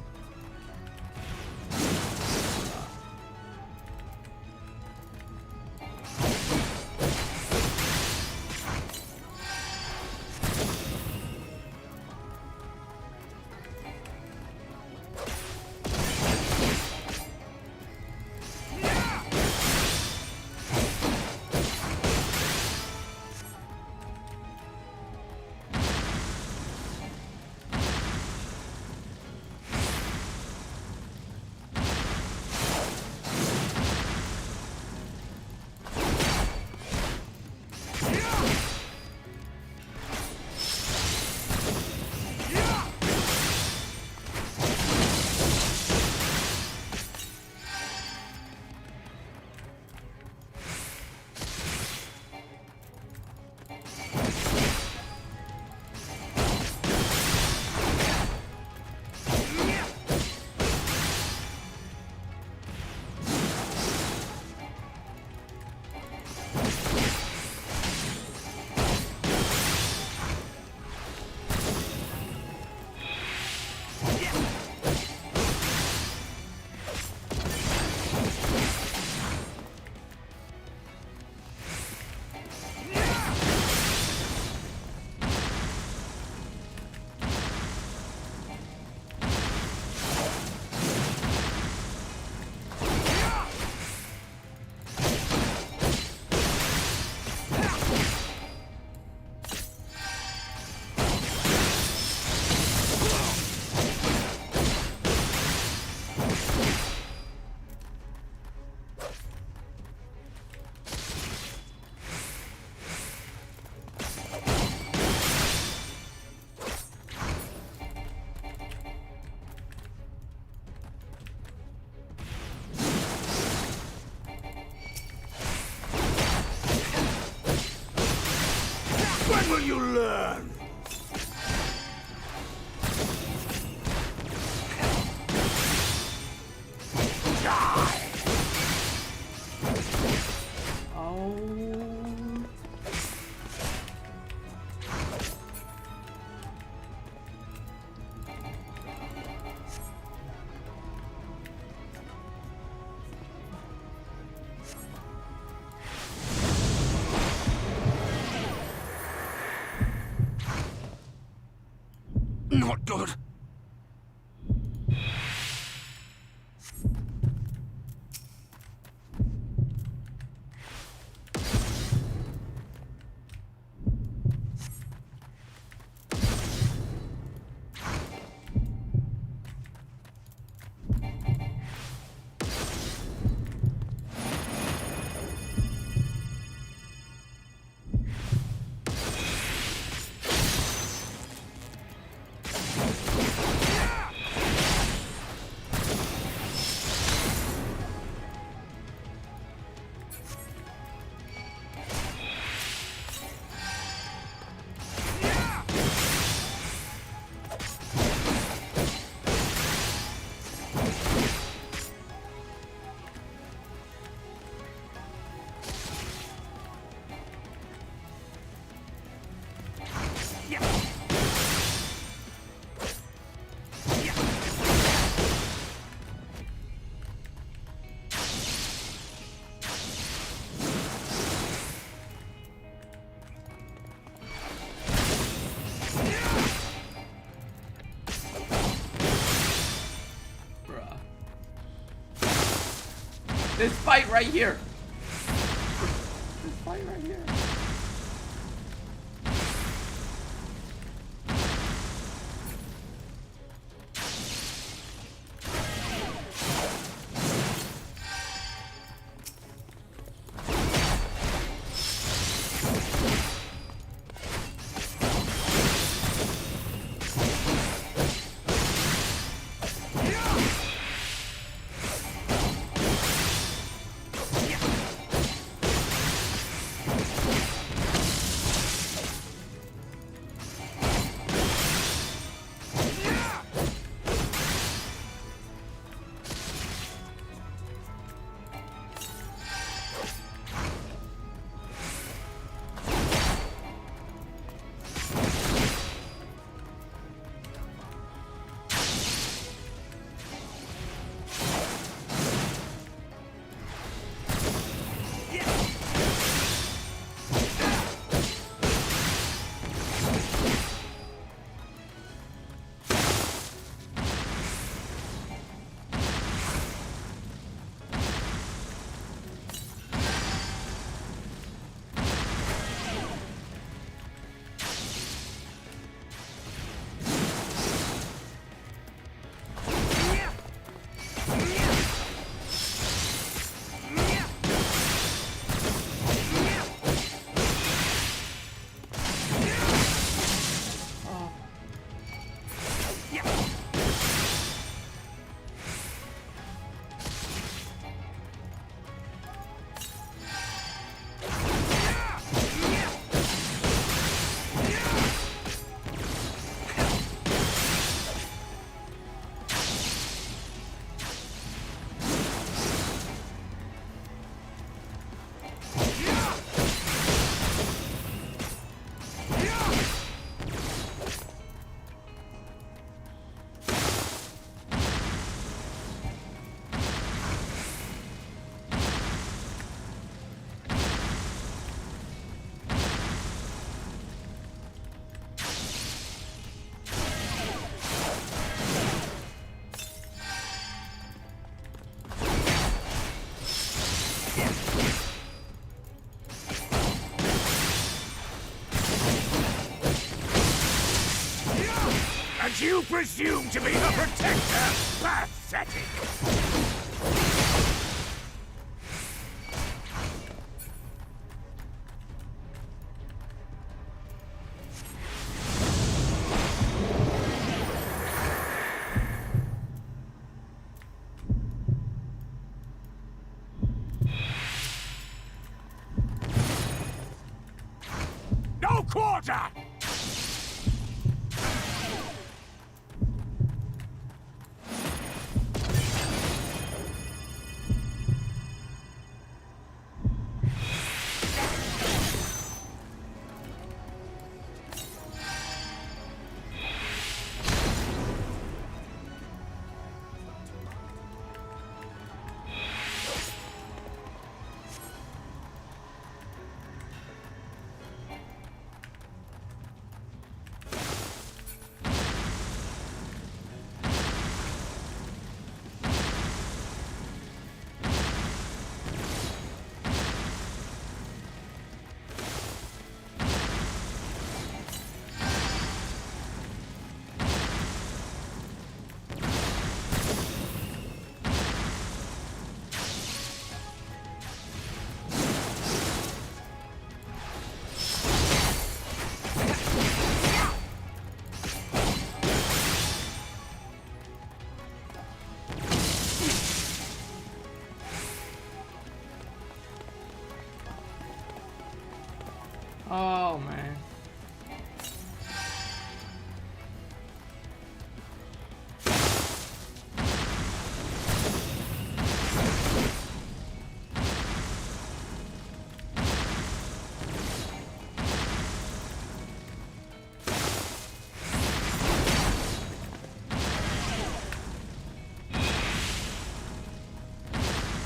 When will you learn? Die! Oh not good. This fight right here. This fight right here. And you presume to be the protector? Pathetic! No quarter!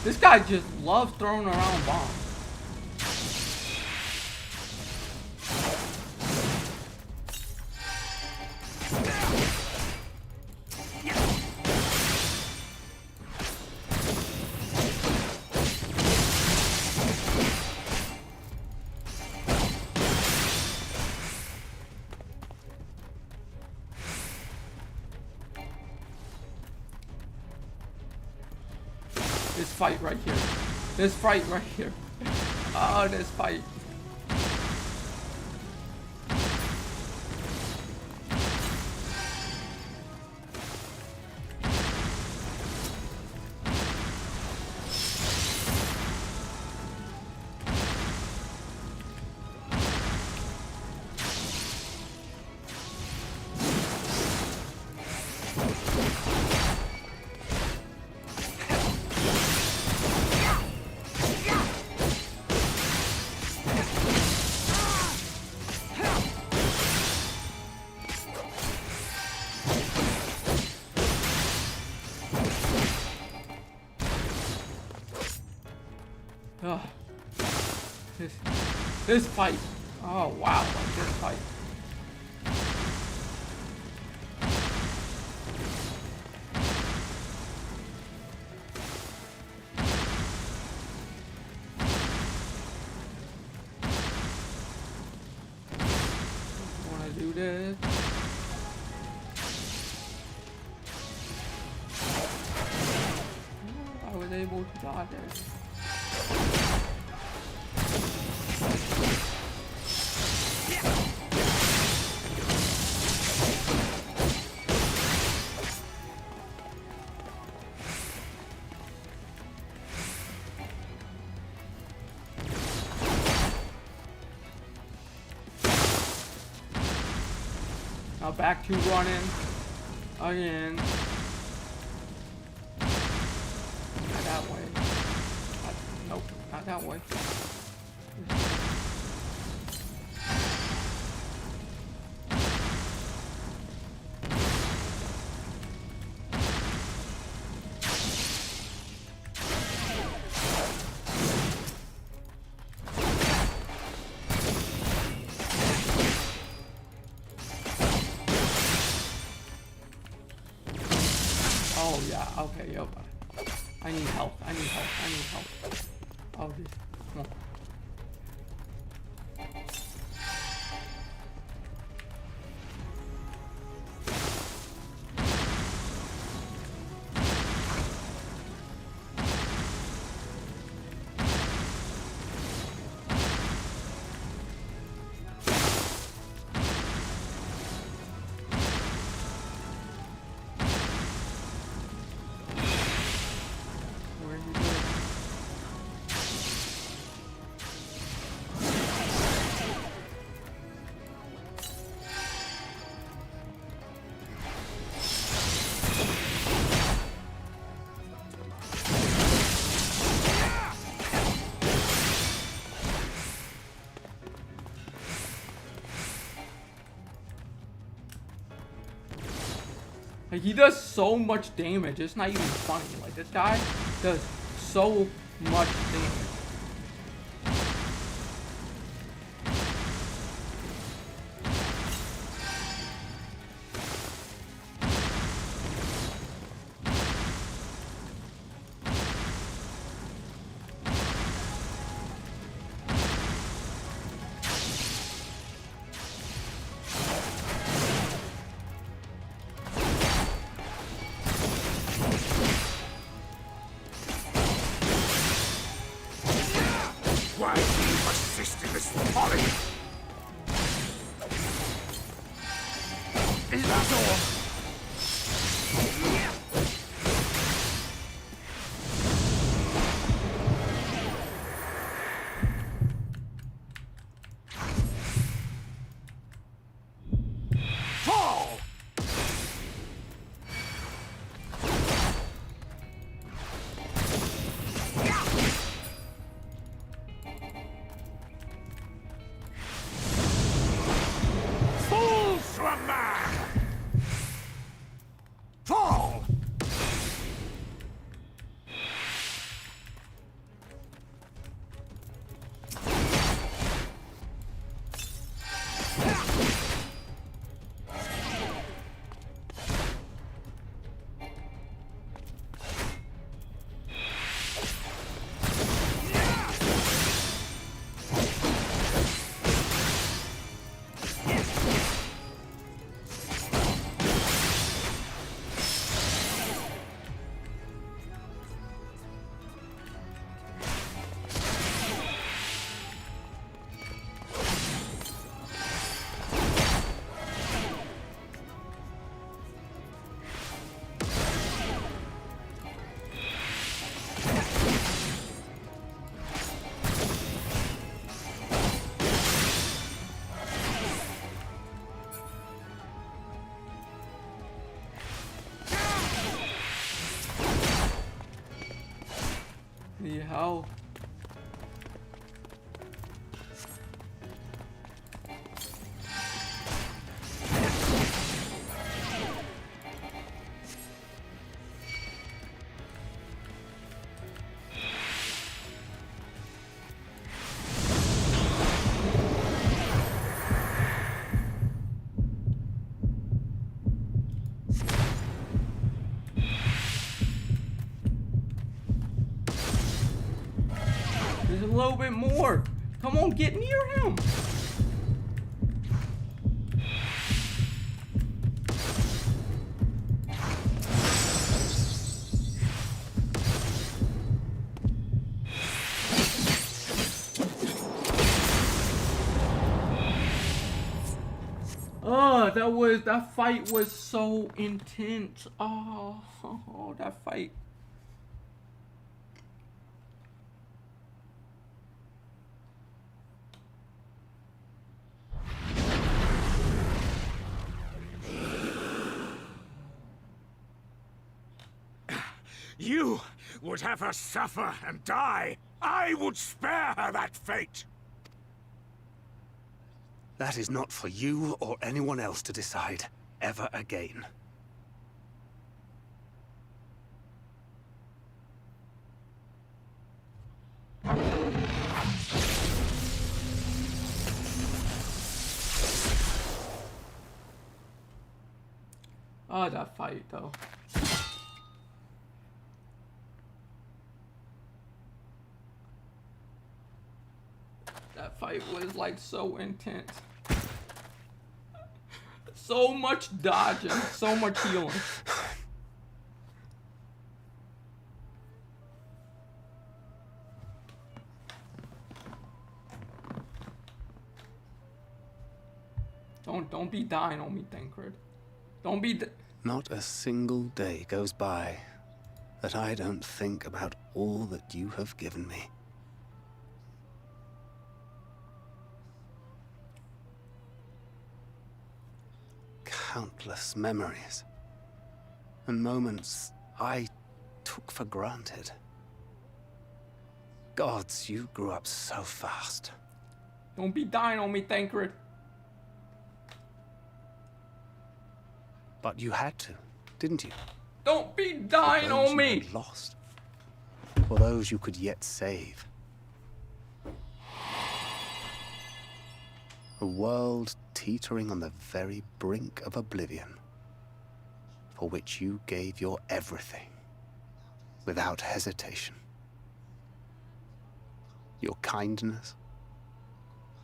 This guy just loves throwing around bombs. This fight right here. This fight right here. Oh, this fight. Oh, this fight. Oh wow, like this fight. Wanna do this? I was able to dodge it. Now back to running again. Not that way. Nope, not that way. Oh yeah, okay, yep. I need help, I need help, I need help. Oh, this, come on. Where are you going? Like, he does so much damage, it's not even funny. Like, this guy does so much damage. Need help. There's a little bit more. Come on, get near him. Oh, that fight was so intense. Oh, that fight. You would have her suffer and die. I would spare her that fate. That is not for you or anyone else to decide ever again. Oh, that fight though. That fight was like so intense. So much dodging, so much healing. Don't be dying on me, Thancred. Don't be. Not a single day goes by that I don't think about all that you have given me. Countless memories and moments I took for granted. Gods, you grew up so fast. Don't be dying on me, Thancred. But you had to, didn't you? Don't be dying on me. For those you had lost. For those you could yet save. A world teetering on the very brink of oblivion, for which you gave your everything, without hesitation. Your kindness,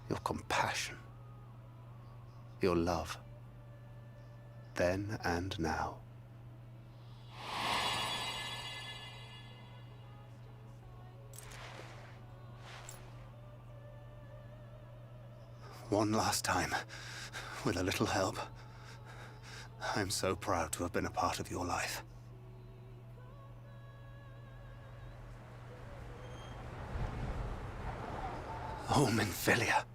your compassion, your love, then and now. One last time, with a little help. I'm so proud to have been a part of your life. Oh, Minfilia.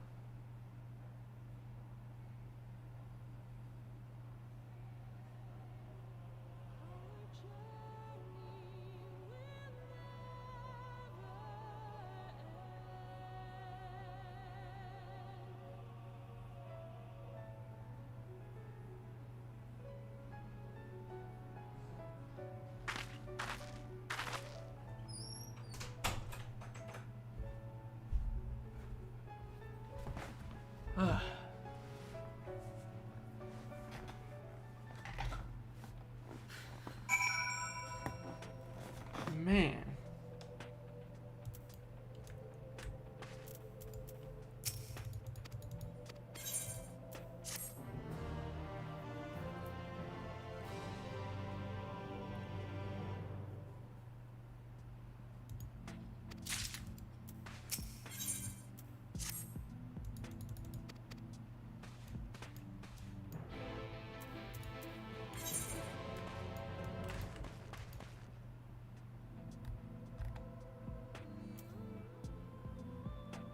Man.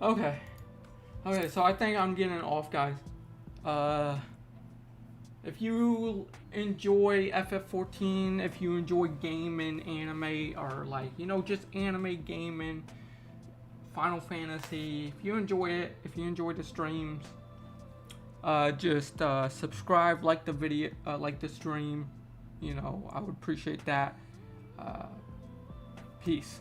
Okay. Okay, so I think I'm getting off, guys. if you enjoy Ff14, if you enjoy gaming, anime, or like, you know, just anime gaming, Final Fantasy, if you enjoy it, if you enjoy the streams, just subscribe, like the video, like the stream, you know, I would appreciate that. Peace.